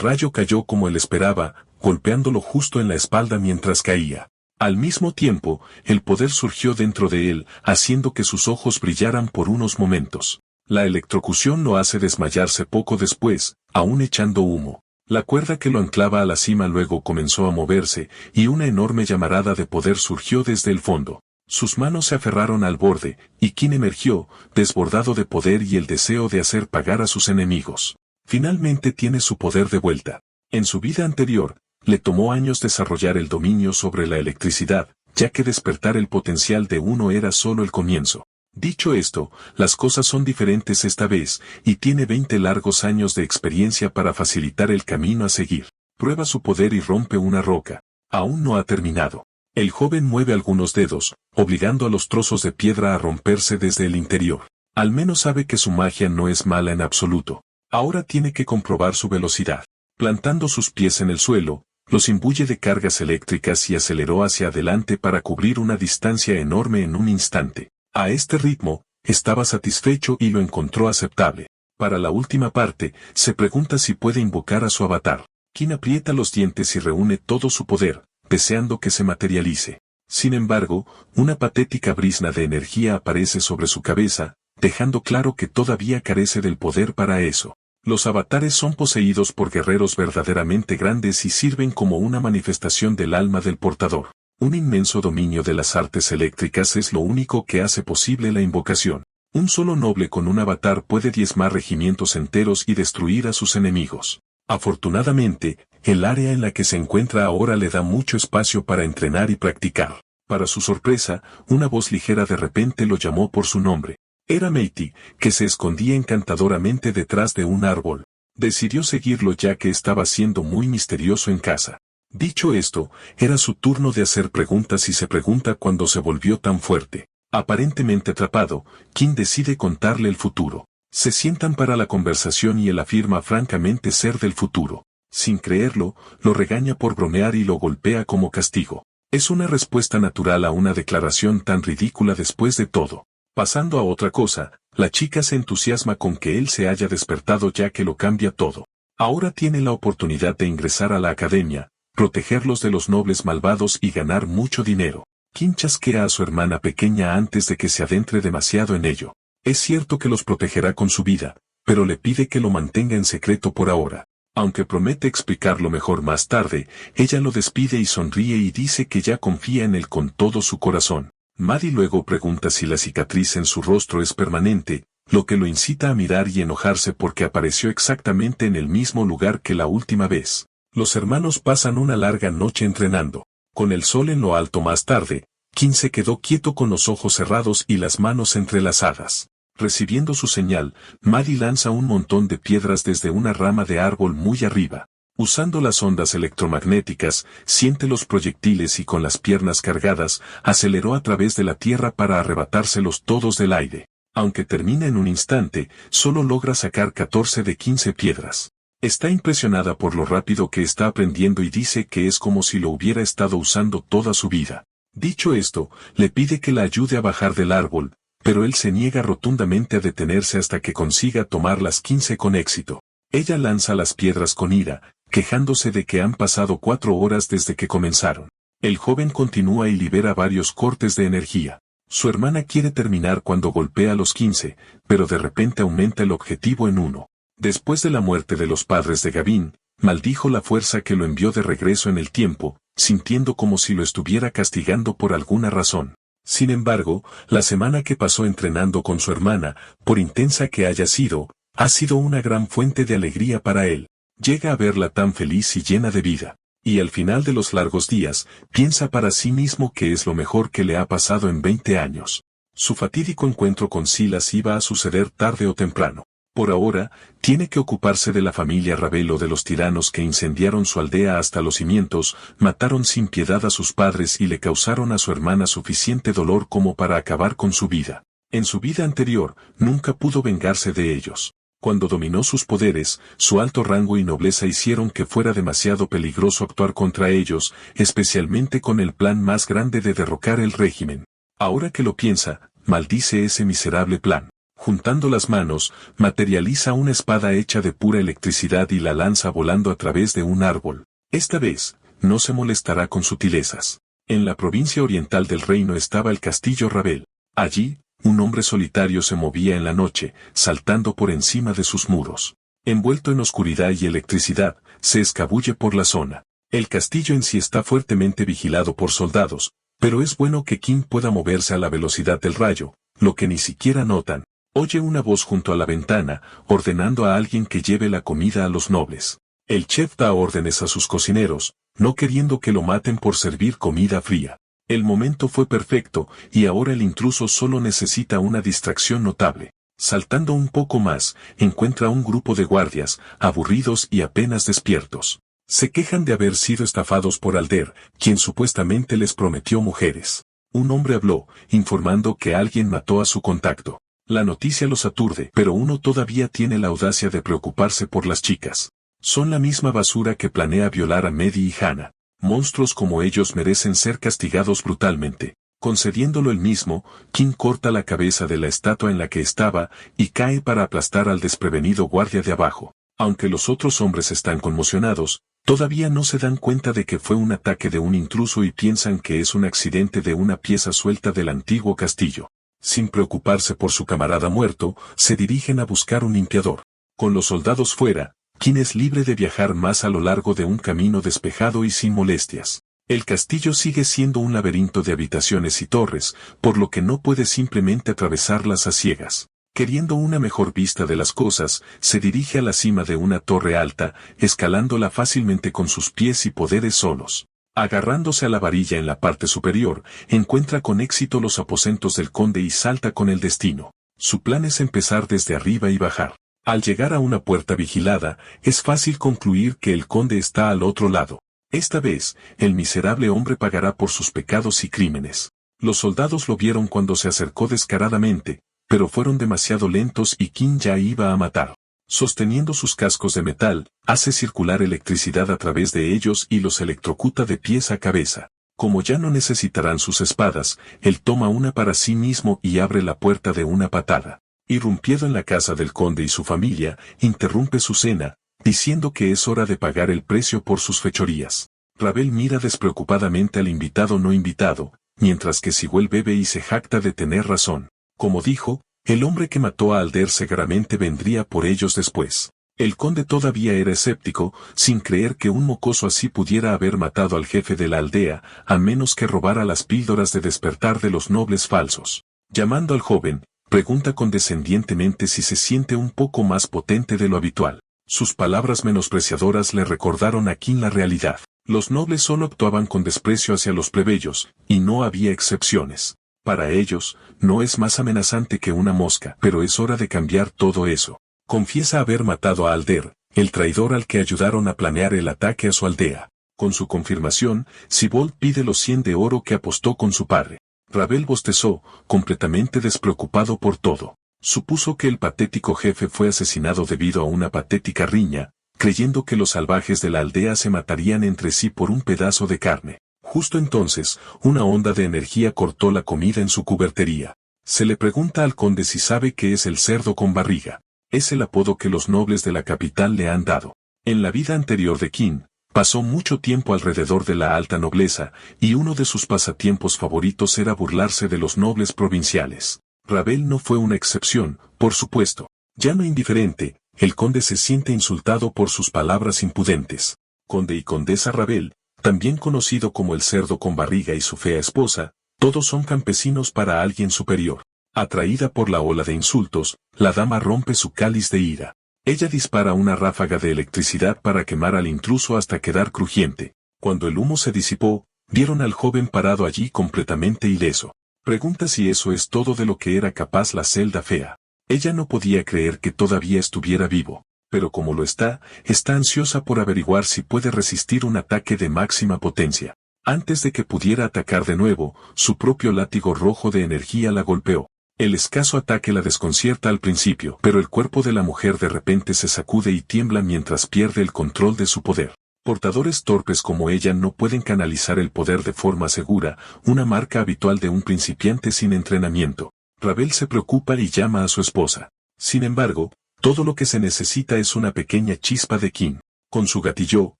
rayo cayó como él esperaba, golpeándolo justo en la espalda mientras caía. Al mismo tiempo, el poder surgió dentro de él, haciendo que sus ojos brillaran por unos momentos. La electrocución lo hace desmayarse poco después, aún echando humo. La cuerda que lo anclaba a la cima luego comenzó a moverse, y una enorme llamarada de poder surgió desde el fondo. Sus manos se aferraron al borde, y Qin emergió, desbordado de poder y el deseo de hacer pagar a sus enemigos. Finalmente tiene su poder de vuelta. En su vida anterior, le tomó años desarrollar el dominio sobre la electricidad, ya que despertar el potencial de uno era solo el comienzo. Dicho esto, las cosas son diferentes esta vez, y tiene 20 largos años de experiencia para facilitar el camino a seguir. Prueba su poder y rompe una roca. Aún no ha terminado. El joven mueve algunos dedos, obligando a los trozos de piedra a romperse desde el interior. Al menos sabe que su magia no es mala en absoluto. Ahora tiene que comprobar su velocidad. Plantando sus pies en el suelo, los imbuye de cargas eléctricas y aceleró hacia adelante para cubrir una distancia enorme en un instante. A este ritmo, estaba satisfecho y lo encontró aceptable. Para la última parte, se pregunta si puede invocar a su avatar. Qin aprieta los dientes y reúne todo su poder, deseando que se materialice. Sin embargo, una patética brizna de energía aparece sobre su cabeza, dejando claro que todavía carece del poder para eso. Los avatares son poseídos por guerreros verdaderamente grandes y sirven como una manifestación del alma del portador. Un inmenso dominio de las artes eléctricas es lo único que hace posible la invocación. Un solo noble con un avatar puede diezmar regimientos enteros y destruir a sus enemigos. Afortunadamente, el área en la que se encuentra ahora le da mucho espacio para entrenar y practicar. Para su sorpresa, una voz ligera de repente lo llamó por su nombre. Era Meiti, que se escondía encantadoramente detrás de un árbol. Decidió seguirlo ya que estaba siendo muy misterioso en casa. Dicho esto, era su turno de hacer preguntas y se pregunta cuándo se volvió tan fuerte. Aparentemente atrapado, Qin decide contarle el futuro. Se sientan para la conversación y él afirma francamente ser del futuro. Sin creerlo, lo regaña por bromear y lo golpea como castigo. Es una respuesta natural a una declaración tan ridícula después de todo. Pasando a otra cosa, la chica se entusiasma con que él se haya despertado ya que lo cambia todo. Ahora tiene la oportunidad de ingresar a la academia, protegerlos de los nobles malvados y ganar mucho dinero. Qin chasquea a su hermana pequeña antes de que se adentre demasiado en ello. Es cierto que los protegerá con su vida, pero le pide que lo mantenga en secreto por ahora. Aunque promete explicarlo mejor más tarde, ella lo despide y sonríe y dice que ya confía en él con todo su corazón. Maddie luego pregunta si la cicatriz en su rostro es permanente, lo que lo incita a mirar y enojarse porque apareció exactamente en el mismo lugar que la última vez. Los hermanos pasan una larga noche entrenando. Con el sol en lo alto más tarde, Qin se quedó quieto con los ojos cerrados y las manos entrelazadas. Recibiendo su señal, Maddie lanza un montón de piedras desde una rama de árbol muy arriba. Usando las ondas electromagnéticas, siente los proyectiles y con las piernas cargadas, aceleró a través de la tierra para arrebatárselos todos del aire. Aunque termina en un instante, solo logra sacar 14 de 15 piedras. Está impresionada por lo rápido que está aprendiendo y dice que es como si lo hubiera estado usando toda su vida. Dicho esto, le pide que la ayude a bajar del árbol, pero él se niega rotundamente a detenerse hasta que consiga tomar las 15 con éxito. Ella lanza las piedras con ira, quejándose de que han pasado 4 horas desde que comenzaron. El joven continúa y libera varios cortes de energía. Su hermana quiere terminar cuando golpea los 15, pero de repente aumenta el objetivo en 1. Después de la muerte de los padres de Gavin, maldijo la fuerza que lo envió de regreso en el tiempo, sintiendo como si lo estuviera castigando por alguna razón. Sin embargo, la semana que pasó entrenando con su hermana, por intensa que haya sido, ha sido una gran fuente de alegría para él. Llega a verla tan feliz y llena de vida. Y al final de los largos días, piensa para sí mismo que es lo mejor que le ha pasado en 20 años. Su fatídico encuentro con Silas iba a suceder tarde o temprano. Por ahora, tiene que ocuparse de la familia Ravelo de los tiranos que incendiaron su aldea hasta los cimientos, mataron sin piedad a sus padres y le causaron a su hermana suficiente dolor como para acabar con su vida. En su vida anterior, nunca pudo vengarse de ellos. Cuando dominó sus poderes, su alto rango y nobleza hicieron que fuera demasiado peligroso actuar contra ellos, especialmente con el plan más grande de derrocar el régimen. Ahora que lo piensa, maldice ese miserable plan. Juntando las manos, materializa una espada hecha de pura electricidad y la lanza volando a través de un árbol. Esta vez, no se molestará con sutilezas. En la provincia oriental del reino estaba el castillo Ravel. Allí, un hombre solitario se movía en la noche, saltando por encima de sus muros. Envuelto en oscuridad y electricidad, se escabulle por la zona. El castillo en sí está fuertemente vigilado por soldados, pero es bueno que King pueda moverse a la velocidad del rayo, lo que ni siquiera notan. Oye una voz junto a la ventana, ordenando a alguien que lleve la comida a los nobles. El chef da órdenes a sus cocineros, no queriendo que lo maten por servir comida fría. El momento fue perfecto, y ahora el intruso solo necesita una distracción notable. Saltando un poco más, encuentra un grupo de guardias, aburridos y apenas despiertos. Se quejan de haber sido estafados por Alder, quien supuestamente les prometió mujeres. Un hombre habló, informando que alguien mató a su contacto. La noticia los aturde, pero uno todavía tiene la audacia de preocuparse por las chicas. Son la misma basura que planea violar a Mehdi y Hannah. Monstruos como ellos merecen ser castigados brutalmente. Concediéndolo él mismo, King corta la cabeza de la estatua en la que estaba y cae para aplastar al desprevenido guardia de abajo. Aunque los otros hombres están conmocionados, todavía no se dan cuenta de que fue un ataque de un intruso y piensan que es un accidente de una pieza suelta del antiguo castillo. Sin preocuparse por su camarada muerto, se dirigen a buscar un limpiador. Con los soldados fuera, King es libre de viajar más a lo largo de un camino despejado y sin molestias. El castillo sigue siendo un laberinto de habitaciones y torres, por lo que no puede simplemente atravesarlas a ciegas. Queriendo una mejor vista de las cosas, se dirige a la cima de una torre alta, escalándola fácilmente con sus pies y poderes solos. Agarrándose a la varilla en la parte superior, encuentra con éxito los aposentos del conde y salta con el destino. Su plan es empezar desde arriba y bajar. Al llegar a una puerta vigilada, es fácil concluir que el conde está al otro lado. Esta vez, el miserable hombre pagará por sus pecados y crímenes. Los soldados lo vieron cuando se acercó descaradamente, pero fueron demasiado lentos y King ya iba a matar. Sosteniendo sus cascos de metal, hace circular electricidad a través de ellos y los electrocuta de pies a cabeza. Como ya no necesitarán sus espadas, él toma una para sí mismo y abre la puerta de una patada. Irrumpiendo en la casa del conde y su familia, interrumpe su cena, diciendo que es hora de pagar el precio por sus fechorías. Ravel mira despreocupadamente al invitado no invitado, mientras que Siguel bebe y se jacta de tener razón. Como dijo, el hombre que mató a Alder seguramente vendría por ellos después. El conde todavía era escéptico, sin creer que un mocoso así pudiera haber matado al jefe de la aldea, a menos que robara las píldoras de despertar de los nobles falsos. Llamando al joven, pregunta condescendientemente si se siente un poco más potente de lo habitual. Sus palabras menospreciadoras le recordaron a King la realidad. Los nobles solo actuaban con desprecio hacia los plebeyos, y no había excepciones. Para ellos, no es más amenazante que una mosca, pero es hora de cambiar todo eso. Confiesa haber matado a Alder, el traidor al que ayudaron a planear el ataque a su aldea. Con su confirmación, Sibold pide los 100 de oro que apostó con su padre. Ravel bostezó, completamente despreocupado por todo. Supuso que el patético jefe fue asesinado debido a una patética riña, creyendo que los salvajes de la aldea se matarían entre sí por un pedazo de carne. Justo entonces, una onda de energía cortó la comida en su cubertería. Se le pregunta al conde si sabe qué es el cerdo con barriga. Es el apodo que los nobles de la capital le han dado. En la vida anterior de King, pasó mucho tiempo alrededor de la alta nobleza, y uno de sus pasatiempos favoritos era burlarse de los nobles provinciales. Ravel no fue una excepción, por supuesto. Ya no indiferente, el conde se siente insultado por sus palabras impudentes. Conde y condesa Ravel, también conocido como el cerdo con barriga y su fea esposa, todos son campesinos para alguien superior. Atraída por la ola de insultos, la dama rompe su cáliz de ira. Ella dispara una ráfaga de electricidad para quemar al intruso hasta quedar crujiente. Cuando el humo se disipó, vieron al joven parado allí completamente ileso. Pregunta si eso es todo de lo que era capaz la celda fea. Ella no podía creer que todavía estuviera vivo, pero como lo está ansiosa por averiguar si puede resistir un ataque de máxima potencia. Antes de que pudiera atacar de nuevo, su propio látigo rojo de energía la golpeó. El escaso ataque la desconcierta al principio, pero el cuerpo de la mujer de repente se sacude y tiembla mientras pierde el control de su poder. Portadores torpes como ella no pueden canalizar el poder de forma segura, una marca habitual de un principiante sin entrenamiento. Ravel se preocupa y llama a su esposa. Sin embargo, todo lo que se necesita es una pequeña chispa de Qin. Con su gatillo,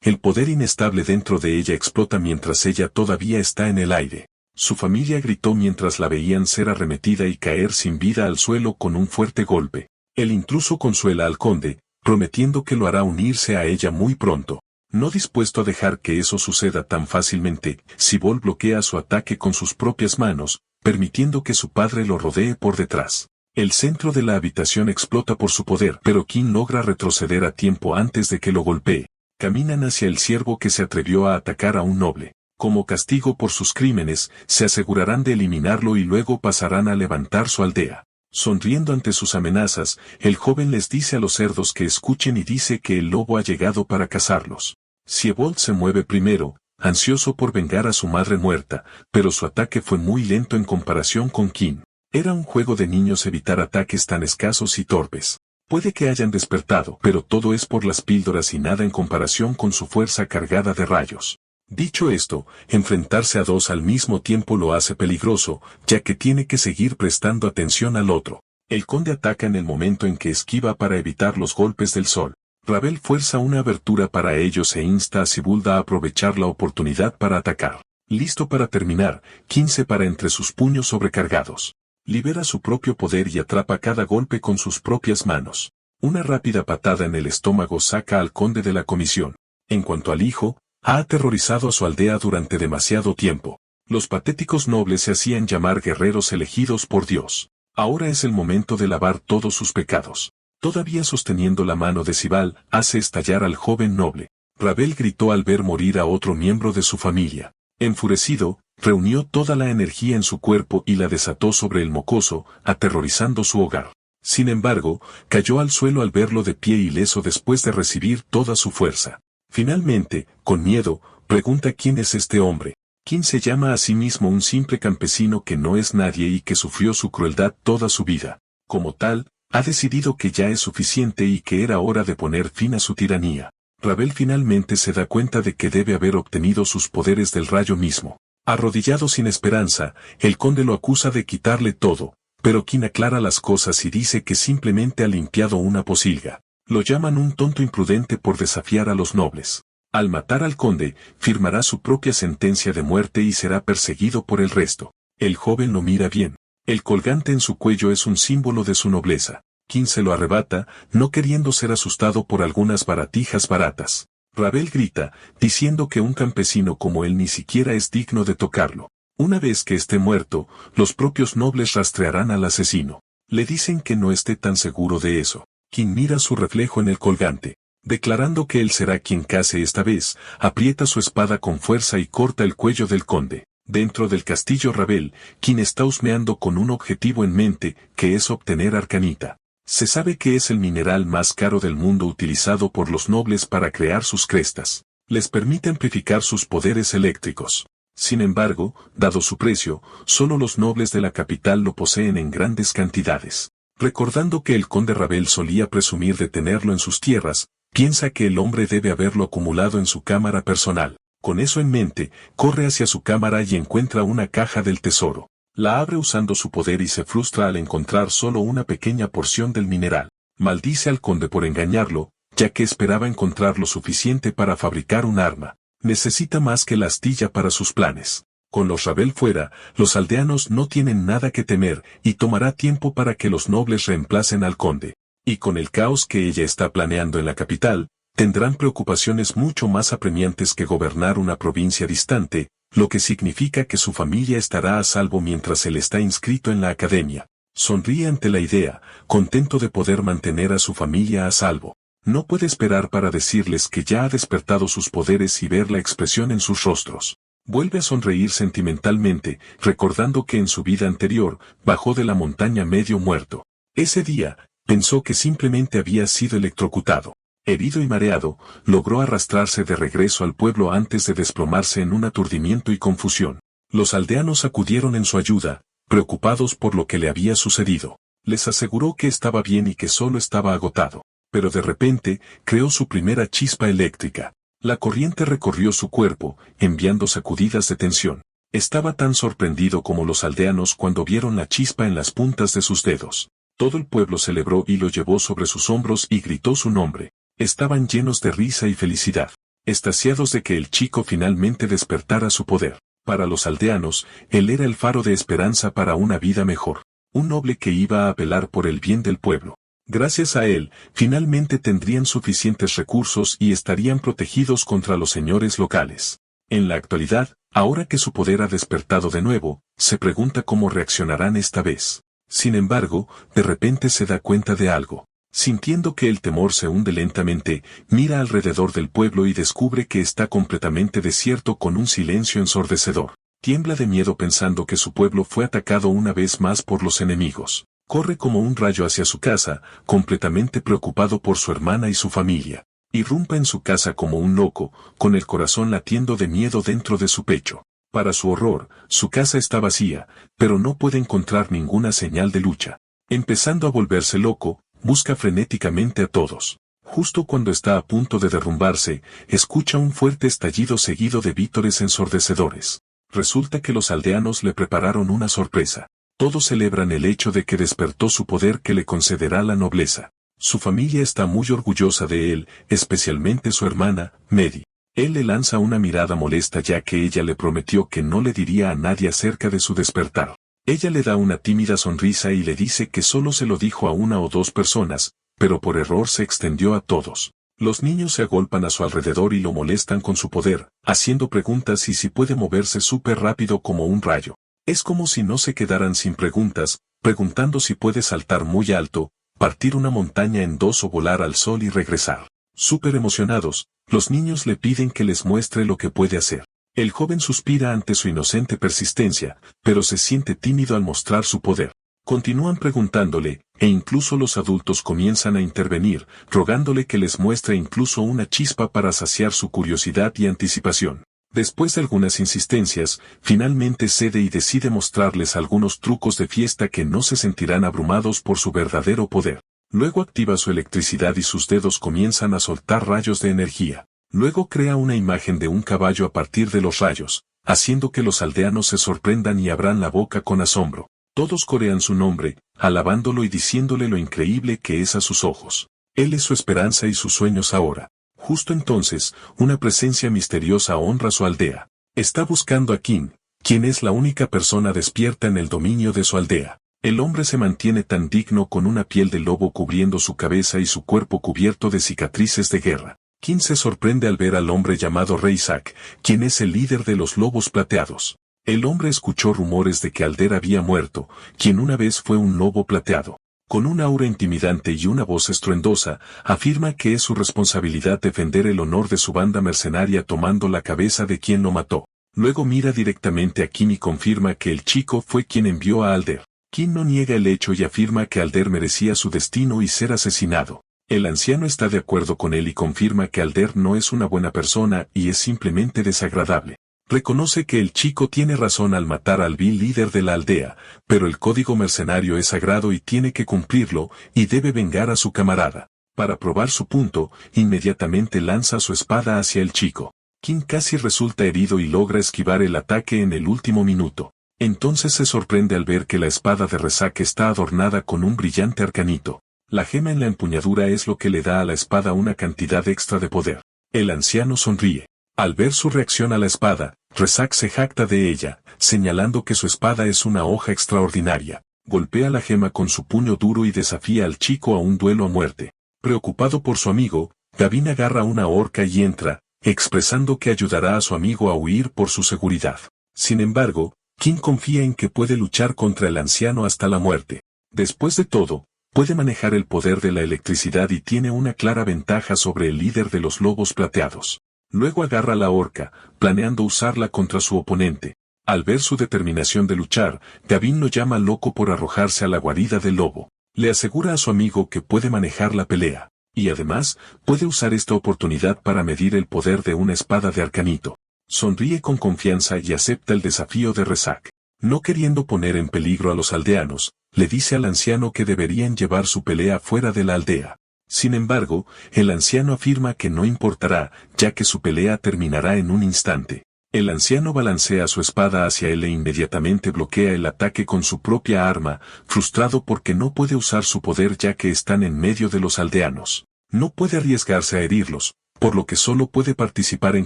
el poder inestable dentro de ella explota mientras ella todavía está en el aire. Su familia gritó mientras la veían ser arremetida y caer sin vida al suelo con un fuerte golpe. El intruso consuela al conde, prometiendo que lo hará unirse a ella muy pronto. No dispuesto a dejar que eso suceda tan fácilmente, Cibol bloquea su ataque con sus propias manos, permitiendo que su padre lo rodee por detrás. El centro de la habitación explota por su poder, pero Qin logra retroceder a tiempo antes de que lo golpee. Caminan hacia el ciervo que se atrevió a atacar a un noble. Como castigo por sus crímenes, se asegurarán de eliminarlo y luego pasarán a levantar su aldea. Sonriendo ante sus amenazas, el joven les dice a los cerdos que escuchen y dice que el lobo ha llegado para cazarlos. Siebold se mueve primero, ansioso por vengar a su madre muerta, pero su ataque fue muy lento en comparación con Qin. Era un juego de niños evitar ataques tan escasos y torpes. Puede que hayan despertado, pero todo es por las píldoras y nada en comparación con su fuerza cargada de rayos. Dicho esto, enfrentarse a dos al mismo tiempo lo hace peligroso, ya que tiene que seguir prestando atención al otro. El conde ataca en el momento en que esquiva para evitar los golpes del sol. Ravel fuerza una abertura para ellos e insta a Cibuld a aprovechar la oportunidad para atacar. Listo para terminar, Qin se para entre sus puños sobrecargados. Libera su propio poder y atrapa cada golpe con sus propias manos. Una rápida patada en el estómago saca al conde de la comisión. En cuanto al hijo, ha aterrorizado a su aldea durante demasiado tiempo. Los patéticos nobles se hacían llamar guerreros elegidos por Dios. Ahora es el momento de lavar todos sus pecados. Todavía sosteniendo la mano de Cibal, hace estallar al joven noble. Ravel gritó al ver morir a otro miembro de su familia. Enfurecido, reunió toda la energía en su cuerpo y la desató sobre el mocoso, aterrorizando su hogar. Sin embargo, cayó al suelo al verlo de pie ileso después de recibir toda su fuerza. Finalmente, con miedo, pregunta quién es este hombre. Qin se llama a sí mismo un simple campesino que no es nadie y que sufrió su crueldad toda su vida. Como tal, ha decidido que ya es suficiente y que era hora de poner fin a su tiranía. Ravel finalmente se da cuenta de que debe haber obtenido sus poderes del rayo mismo. Arrodillado sin esperanza, el conde lo acusa de quitarle todo, pero Qin aclara las cosas y dice que simplemente ha limpiado una pocilga. Lo llaman un tonto imprudente por desafiar a los nobles. Al matar al conde, firmará su propia sentencia de muerte y será perseguido por el resto. El joven lo mira bien. El colgante en su cuello es un símbolo de su nobleza. Qin se lo arrebata, no queriendo ser asustado por algunas baratijas baratas. Ravel grita, diciendo que un campesino como él ni siquiera es digno de tocarlo. Una vez que esté muerto, los propios nobles rastrearán al asesino. Le dicen que no esté tan seguro de eso. Qin mira su reflejo en el colgante. Declarando que él será quien case esta vez, aprieta su espada con fuerza y corta el cuello del conde. Dentro del castillo Ravel, Qin está husmeando con un objetivo en mente, que es obtener arcanita. Se sabe que es el mineral más caro del mundo utilizado por los nobles para crear sus crestas. Les permite amplificar sus poderes eléctricos. Sin embargo, dado su precio, solo los nobles de la capital lo poseen en grandes cantidades. Recordando que el conde Ravel solía presumir de tenerlo en sus tierras, piensa que el hombre debe haberlo acumulado en su cámara personal. Con eso en mente, corre hacia su cámara y encuentra una caja del tesoro. La abre usando su poder y se frustra al encontrar solo una pequeña porción del mineral. Maldice al conde por engañarlo, ya que esperaba encontrar lo suficiente para fabricar un arma. Necesita más que la astilla para sus planes. Con los Ravel fuera, los aldeanos no tienen nada que temer y tomará tiempo para que los nobles reemplacen al conde. Y con el caos que ella está planeando en la capital, tendrán preocupaciones mucho más apremiantes que gobernar una provincia distante, lo que significa que su familia estará a salvo mientras él está inscrito en la academia. Sonríe ante la idea, contento de poder mantener a su familia a salvo. No puede esperar para decirles que ya ha despertado sus poderes y ver la expresión en sus rostros. Vuelve a sonreír sentimentalmente, recordando que en su vida anterior, bajó de la montaña medio muerto. Ese día, pensó que simplemente había sido electrocutado. Herido y mareado, logró arrastrarse de regreso al pueblo antes de desplomarse en un aturdimiento y confusión. Los aldeanos acudieron en su ayuda, preocupados por lo que le había sucedido. Les aseguró que estaba bien y que solo estaba agotado. Pero de repente, creó su primera chispa eléctrica. La corriente recorrió su cuerpo, enviando sacudidas de tensión. Estaba tan sorprendido como los aldeanos cuando vieron la chispa en las puntas de sus dedos. Todo el pueblo celebró y lo llevó sobre sus hombros y gritó su nombre. Estaban llenos de risa y felicidad, extasiados de que el chico finalmente despertara su poder. Para los aldeanos, él era el faro de esperanza para una vida mejor. Un noble que iba a velar por el bien del pueblo. Gracias a él, finalmente tendrían suficientes recursos y estarían protegidos contra los señores locales. En la actualidad, ahora que su poder ha despertado de nuevo, se pregunta cómo reaccionarán esta vez. Sin embargo, de repente se da cuenta de algo. Sintiendo que el temor se hunde lentamente, mira alrededor del pueblo y descubre que está completamente desierto con un silencio ensordecedor. Tiembla de miedo pensando que su pueblo fue atacado una vez más por los enemigos. Corre como un rayo hacia su casa, completamente preocupado por su hermana y su familia. Irrumpe en su casa como un loco, con el corazón latiendo de miedo dentro de su pecho. Para su horror, su casa está vacía, pero no puede encontrar ninguna señal de lucha. Empezando a volverse loco, busca frenéticamente a todos. Justo cuando está a punto de derrumbarse, escucha un fuerte estallido seguido de vítores ensordecedores. Resulta que los aldeanos le prepararon una sorpresa. Todos celebran el hecho de que despertó su poder que le concederá la nobleza. Su familia está muy orgullosa de él, especialmente su hermana, Medi. Él le lanza una mirada molesta ya que ella le prometió que no le diría a nadie acerca de su despertar. Ella le da una tímida sonrisa y le dice que solo se lo dijo a una o dos personas, pero por error se extendió a todos. Los niños se agolpan a su alrededor y lo molestan con su poder, haciendo preguntas y si puede moverse súper rápido como un rayo. Es como si no se quedaran sin preguntas, preguntando si puede saltar muy alto, partir una montaña en dos o volar al sol y regresar. Súper emocionados, los niños le piden que les muestre lo que puede hacer. El joven suspira ante su inocente persistencia, pero se siente tímido al mostrar su poder. Continúan preguntándole, e incluso los adultos comienzan a intervenir, rogándole que les muestre incluso una chispa para saciar su curiosidad y anticipación. Después de algunas insistencias, finalmente cede y decide mostrarles algunos trucos de fiesta que no se sentirán abrumados por su verdadero poder. Luego activa su electricidad y sus dedos comienzan a soltar rayos de energía. Luego crea una imagen de un caballo a partir de los rayos, haciendo que los aldeanos se sorprendan y abran la boca con asombro. Todos corean su nombre, alabándolo y diciéndole lo increíble que es a sus ojos. Él es su esperanza y sus sueños ahora. Justo entonces, una presencia misteriosa honra su aldea. Está buscando a Kim, quien es la única persona despierta en el dominio de su aldea. El hombre se mantiene tan digno con una piel de lobo cubriendo su cabeza y su cuerpo cubierto de cicatrices de guerra. Kim se sorprende al ver al hombre llamado Rey Zack, quien es el líder de los lobos plateados. El hombre escuchó rumores de que Alder había muerto, quien una vez fue un lobo plateado. Con un aura intimidante y una voz estruendosa, afirma que es su responsabilidad defender el honor de su banda mercenaria tomando la cabeza de quien lo mató. Luego mira directamente a Kim y confirma que el chico fue quien envió a Alder. Kim no niega el hecho y afirma que Alder merecía su destino y ser asesinado. El anciano está de acuerdo con él y confirma que Alder no es una buena persona y es simplemente desagradable. Reconoce que el chico tiene razón al matar al vil líder de la aldea, pero el código mercenario es sagrado y tiene que cumplirlo, y debe vengar a su camarada. Para probar su punto, inmediatamente lanza su espada hacia el chico. Kim casi resulta herido y logra esquivar el ataque en el último minuto. Entonces se sorprende al ver que la espada de Rezak está adornada con un brillante arcanito. La gema en la empuñadura es lo que le da a la espada una cantidad extra de poder. El anciano sonríe. Al ver su reacción a la espada, Rezak se jacta de ella, señalando que su espada es una hoja extraordinaria. Golpea la gema con su puño duro y desafía al chico a un duelo a muerte. Preocupado por su amigo, Gavin agarra una horca y entra, expresando que ayudará a su amigo a huir por su seguridad. Sin embargo, Kim confía en que puede luchar contra el anciano hasta la muerte. Después de todo, puede manejar el poder de la electricidad y tiene una clara ventaja sobre el líder de los lobos plateados. Luego agarra la horca, planeando usarla contra su oponente. Al ver su determinación de luchar, Gavin lo llama loco por arrojarse a la guarida del lobo. Le asegura a su amigo que puede manejar la pelea, y además, puede usar esta oportunidad para medir el poder de una espada de arcanito. Sonríe con confianza y acepta el desafío de Rezak. No queriendo poner en peligro a los aldeanos, le dice al anciano que deberían llevar su pelea fuera de la aldea. Sin embargo, el anciano afirma que no importará, ya que su pelea terminará en un instante. El anciano balancea su espada hacia él e inmediatamente bloquea el ataque con su propia arma, frustrado porque no puede usar su poder ya que están en medio de los aldeanos. No puede arriesgarse a herirlos, por lo que solo puede participar en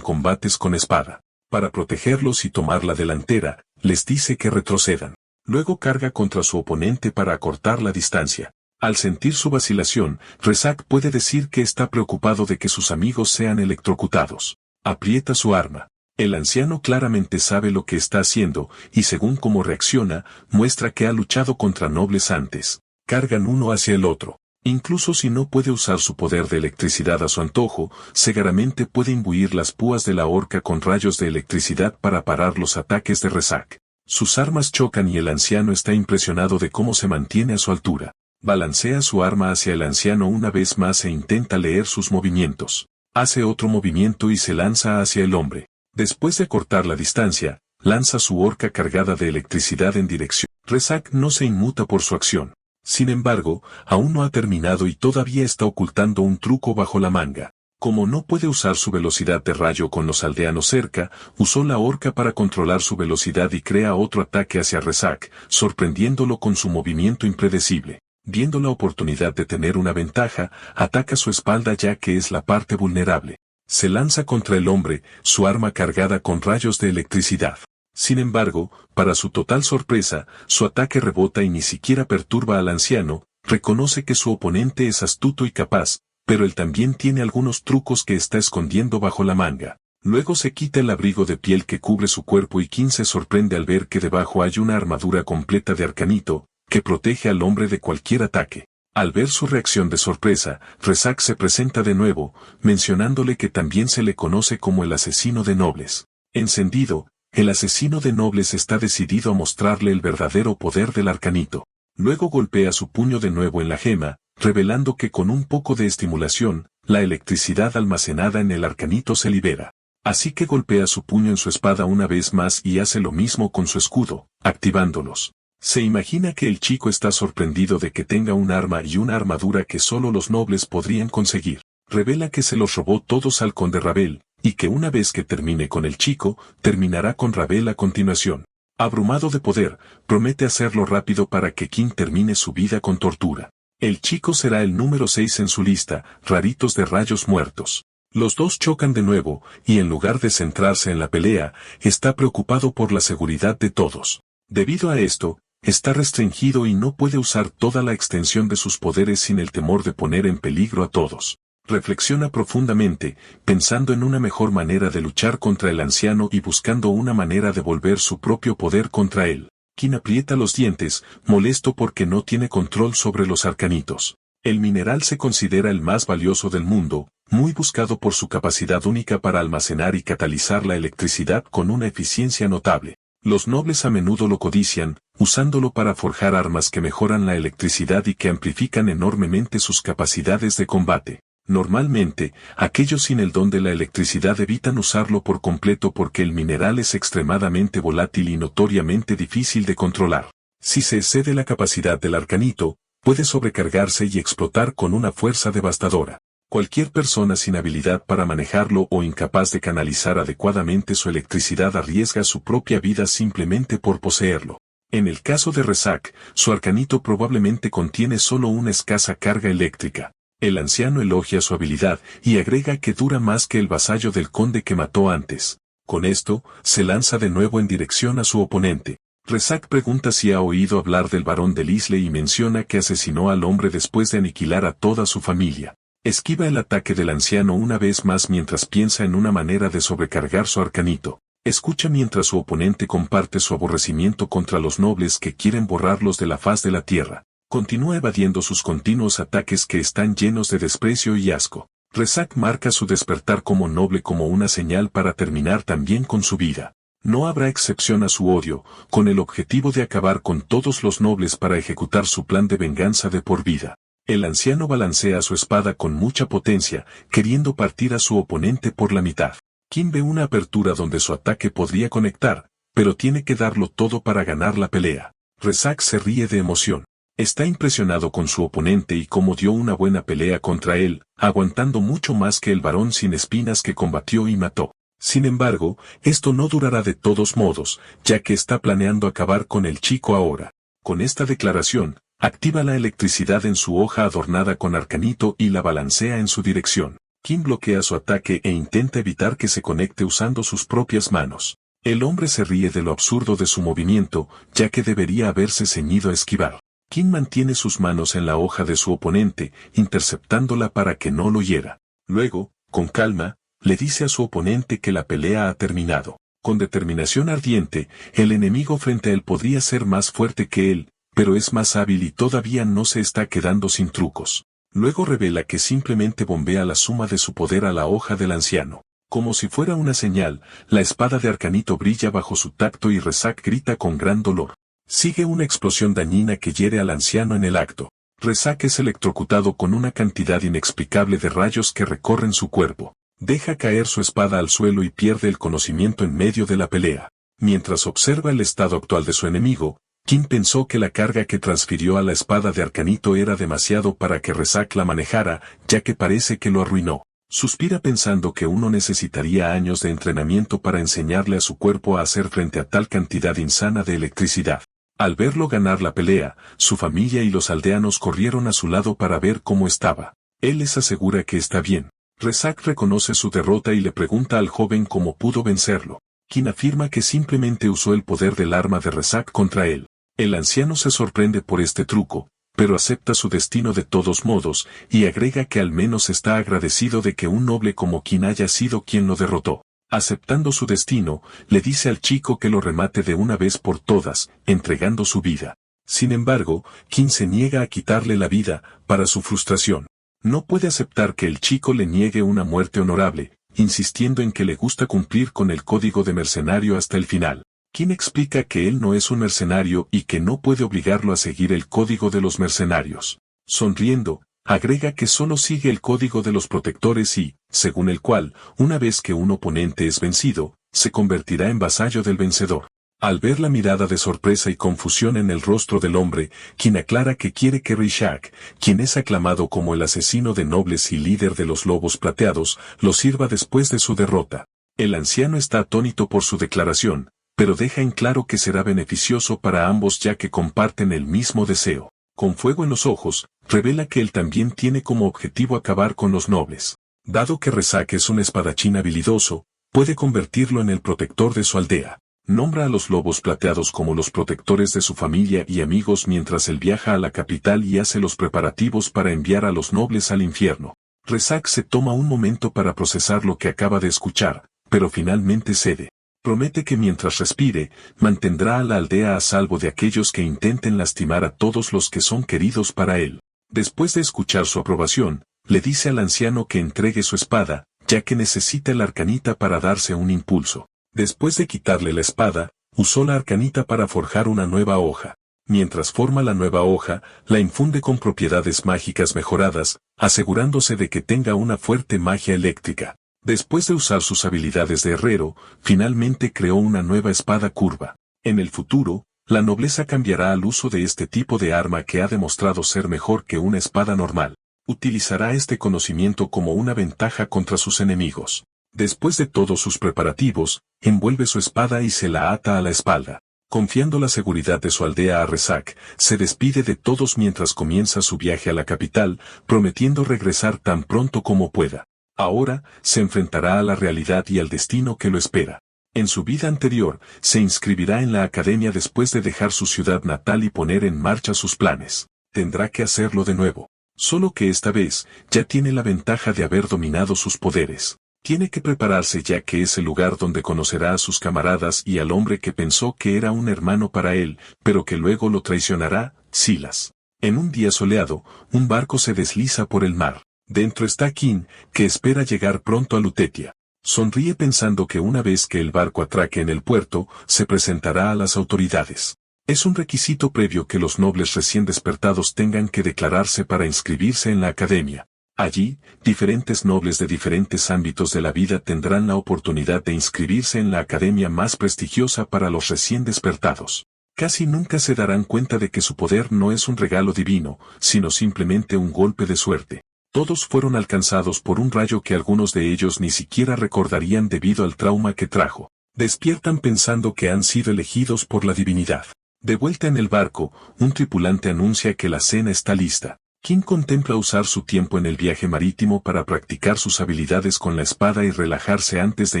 combates con espada. Para protegerlos y tomar la delantera, les dice que retrocedan. Luego carga contra su oponente para acortar la distancia. Al sentir su vacilación, Rezac puede decir que está preocupado de que sus amigos sean electrocutados. Aprieta su arma. El anciano claramente sabe lo que está haciendo, y según cómo reacciona, muestra que ha luchado contra nobles antes. Cargan uno hacia el otro. Incluso si no puede usar su poder de electricidad a su antojo, Segaramente puede imbuir las púas de la horca con rayos de electricidad para parar los ataques de Rezac. Sus armas chocan y el anciano está impresionado de cómo se mantiene a su altura. Balancea su arma hacia el anciano una vez más e intenta leer sus movimientos. Hace otro movimiento y se lanza hacia el hombre. Después de cortar la distancia, lanza su horca cargada de electricidad en dirección. Rezac no se inmuta por su acción. Sin embargo, aún no ha terminado y todavía está ocultando un truco bajo la manga. Como no puede usar su velocidad de rayo con los aldeanos cerca, usó la horca para controlar su velocidad y crea otro ataque hacia Rezac, sorprendiéndolo con su movimiento impredecible. Viendo la oportunidad de tener una ventaja, ataca su espalda ya que es la parte vulnerable. Se lanza contra el hombre, su arma cargada con rayos de electricidad. Sin embargo, para su total sorpresa, su ataque rebota y ni siquiera perturba al anciano, reconoce que su oponente es astuto y capaz, pero él también tiene algunos trucos que está escondiendo bajo la manga. Luego se quita el abrigo de piel que cubre su cuerpo y Qin se sorprende al ver que debajo hay una armadura completa de arcanito, que protege al hombre de cualquier ataque. Al ver su reacción de sorpresa, Rezac se presenta de nuevo, mencionándole que también se le conoce como el asesino de nobles. Encendido, el asesino de nobles está decidido a mostrarle el verdadero poder del arcanito. Luego golpea su puño de nuevo en la gema, revelando que con un poco de estimulación, la electricidad almacenada en el arcanito se libera. Así que golpea su puño en su espada una vez más y hace lo mismo con su escudo, activándolos. Se imagina que el chico está sorprendido de que tenga un arma y una armadura que solo los nobles podrían conseguir. Revela que se los robó todos al conde Ravel, y que una vez que termine con el chico, terminará con Ravel a continuación. Abrumado de poder, promete hacerlo rápido para que Qin termine su vida con tortura. El chico será el número 6 en su lista, raritos de rayos muertos. Los dos chocan de nuevo, y en lugar de centrarse en la pelea, está preocupado por la seguridad de todos. Debido a esto, está restringido y no puede usar toda la extensión de sus poderes sin el temor de poner en peligro a todos. Reflexiona profundamente, pensando en una mejor manera de luchar contra el anciano y buscando una manera de volver su propio poder contra él. Qin aprieta los dientes, molesto porque no tiene control sobre los arcanitos. El mineral se considera el más valioso del mundo, muy buscado por su capacidad única para almacenar y catalizar la electricidad con una eficiencia notable. Los nobles a menudo lo codician, usándolo para forjar armas que mejoran la electricidad y que amplifican enormemente sus capacidades de combate. Normalmente, aquellos sin el don de la electricidad evitan usarlo por completo porque el mineral es extremadamente volátil y notoriamente difícil de controlar. Si se excede la capacidad del arcanito, puede sobrecargarse y explotar con una fuerza devastadora. Cualquier persona sin habilidad para manejarlo o incapaz de canalizar adecuadamente su electricidad arriesga su propia vida simplemente por poseerlo. En el caso de Rezac, su arcanito probablemente contiene solo una escasa carga eléctrica. El anciano elogia su habilidad y agrega que dura más que el vasallo del conde que mató antes. Con esto, se lanza de nuevo en dirección a su oponente. Rezac pregunta si ha oído hablar del barón de Lisle y menciona que asesinó al hombre después de aniquilar a toda su familia. Esquiva el ataque del anciano una vez más mientras piensa en una manera de sobrecargar su arcanito. Escucha mientras su oponente comparte su aborrecimiento contra los nobles que quieren borrarlos de la faz de la tierra. Continúa evadiendo sus continuos ataques que están llenos de desprecio y asco. Rezac marca su despertar como noble como una señal para terminar también con su vida. No habrá excepción a su odio, con el objetivo de acabar con todos los nobles para ejecutar su plan de venganza de por vida. El anciano balancea su espada con mucha potencia, queriendo partir a su oponente por la mitad. Qin ve una apertura donde su ataque podría conectar, pero tiene que darlo todo para ganar la pelea. Rezac se ríe de emoción. Está impresionado con su oponente y cómo dio una buena pelea contra él, aguantando mucho más que el varón sin espinas que combatió y mató. Sin embargo, esto no durará de todos modos, ya que está planeando acabar con el chico ahora. Con esta declaración, activa la electricidad en su hoja adornada con arcanito y la balancea en su dirección. Kim bloquea su ataque e intenta evitar que se conecte usando sus propias manos. El hombre se ríe de lo absurdo de su movimiento, ya que debería haberse ceñido a esquivar. Kim mantiene sus manos en la hoja de su oponente, interceptándola para que no lo hiera. Luego, con calma, le dice a su oponente que la pelea ha terminado. Con determinación ardiente, el enemigo frente a él podría ser más fuerte que él, pero es más hábil y todavía no se está quedando sin trucos. Luego revela que simplemente bombea la suma de su poder a la hoja del anciano. Como si fuera una señal, la espada de Arcanito brilla bajo su tacto y Rezac grita con gran dolor. Sigue una explosión dañina que hiere al anciano en el acto. Rezac es electrocutado con una cantidad inexplicable de rayos que recorren su cuerpo. Deja caer su espada al suelo y pierde el conocimiento en medio de la pelea. Mientras observa el estado actual de su enemigo, Kim pensó que la carga que transfirió a la espada de Arcanito era demasiado para que Rezac la manejara, ya que parece que lo arruinó. Suspira pensando que uno necesitaría años de entrenamiento para enseñarle a su cuerpo a hacer frente a tal cantidad insana de electricidad. Al verlo ganar la pelea, su familia y los aldeanos corrieron a su lado para ver cómo estaba. Él les asegura que está bien. Rezac reconoce su derrota y le pregunta al joven cómo pudo vencerlo. Kim afirma que simplemente usó el poder del arma de Rezac contra él. El anciano se sorprende por este truco, pero acepta su destino de todos modos, y agrega que al menos está agradecido de que un noble como Kim haya sido quien lo derrotó. Aceptando su destino, le dice al chico que lo remate de una vez por todas, entregando su vida. Sin embargo, Kim se niega a quitarle la vida, para su frustración. No puede aceptar que el chico le niegue una muerte honorable, insistiendo en que le gusta cumplir con el código de mercenario hasta el final. Kim explica que él no es un mercenario y que no puede obligarlo a seguir el código de los mercenarios. Sonriendo, agrega que solo sigue el código de los protectores y, según el cual, una vez que un oponente es vencido, se convertirá en vasallo del vencedor. Al ver la mirada de sorpresa y confusión en el rostro del hombre, Kim aclara que quiere que Rezac, quien es aclamado como el asesino de nobles y líder de los lobos plateados, lo sirva después de su derrota. El anciano está atónito por su declaración, pero deja en claro que será beneficioso para ambos ya que comparten el mismo deseo. Con fuego en los ojos, revela que él también tiene como objetivo acabar con los nobles. Dado que Rezac es un espadachín habilidoso, puede convertirlo en el protector de su aldea. Nombra a los lobos plateados como los protectores de su familia y amigos mientras él viaja a la capital y hace los preparativos para enviar a los nobles al infierno. Rezac se toma un momento para procesar lo que acaba de escuchar, pero finalmente cede. Promete que mientras respire, mantendrá a la aldea a salvo de aquellos que intenten lastimar a todos los que son queridos para él. Después de escuchar su aprobación, le dice al anciano que entregue su espada, ya que necesita la arcanita para darse un impulso. Después de quitarle la espada, usó la arcanita para forjar una nueva hoja. Mientras forma la nueva hoja, la infunde con propiedades mágicas mejoradas, asegurándose de que tenga una fuerte magia eléctrica. Después de usar sus habilidades de herrero, finalmente creó una nueva espada curva. En el futuro, la nobleza cambiará al uso de este tipo de arma que ha demostrado ser mejor que una espada normal. Utilizará este conocimiento como una ventaja contra sus enemigos. Después de todos sus preparativos, envuelve su espada y se la ata a la espalda. Confiando la seguridad de su aldea a Rezac, se despide de todos mientras comienza su viaje a la capital, prometiendo regresar tan pronto como pueda. Ahora, se enfrentará a la realidad y al destino que lo espera. En su vida anterior, se inscribirá en la academia después de dejar su ciudad natal y poner en marcha sus planes. Tendrá que hacerlo de nuevo. Solo que esta vez, ya tiene la ventaja de haber dominado sus poderes. Tiene que prepararse ya que es el lugar donde conocerá a sus camaradas y al hombre que pensó que era un hermano para él, pero que luego lo traicionará, Silas. En un día soleado, un barco se desliza por el mar. Dentro está Kim, que espera llegar pronto a Lutetia. Sonríe pensando que una vez que el barco atraque en el puerto, se presentará a las autoridades. Es un requisito previo que los nobles recién despertados tengan que declararse para inscribirse en la academia. Allí, diferentes nobles de diferentes ámbitos de la vida tendrán la oportunidad de inscribirse en la academia más prestigiosa para los recién despertados. Casi nunca se darán cuenta de que su poder no es un regalo divino, sino simplemente un golpe de suerte. Todos fueron alcanzados por un rayo que algunos de ellos ni siquiera recordarían debido al trauma que trajo. Despiertan pensando que han sido elegidos por la divinidad. De vuelta en el barco, un tripulante anuncia que la cena está lista. Kim contempla usar su tiempo en el viaje marítimo para practicar sus habilidades con la espada y relajarse antes de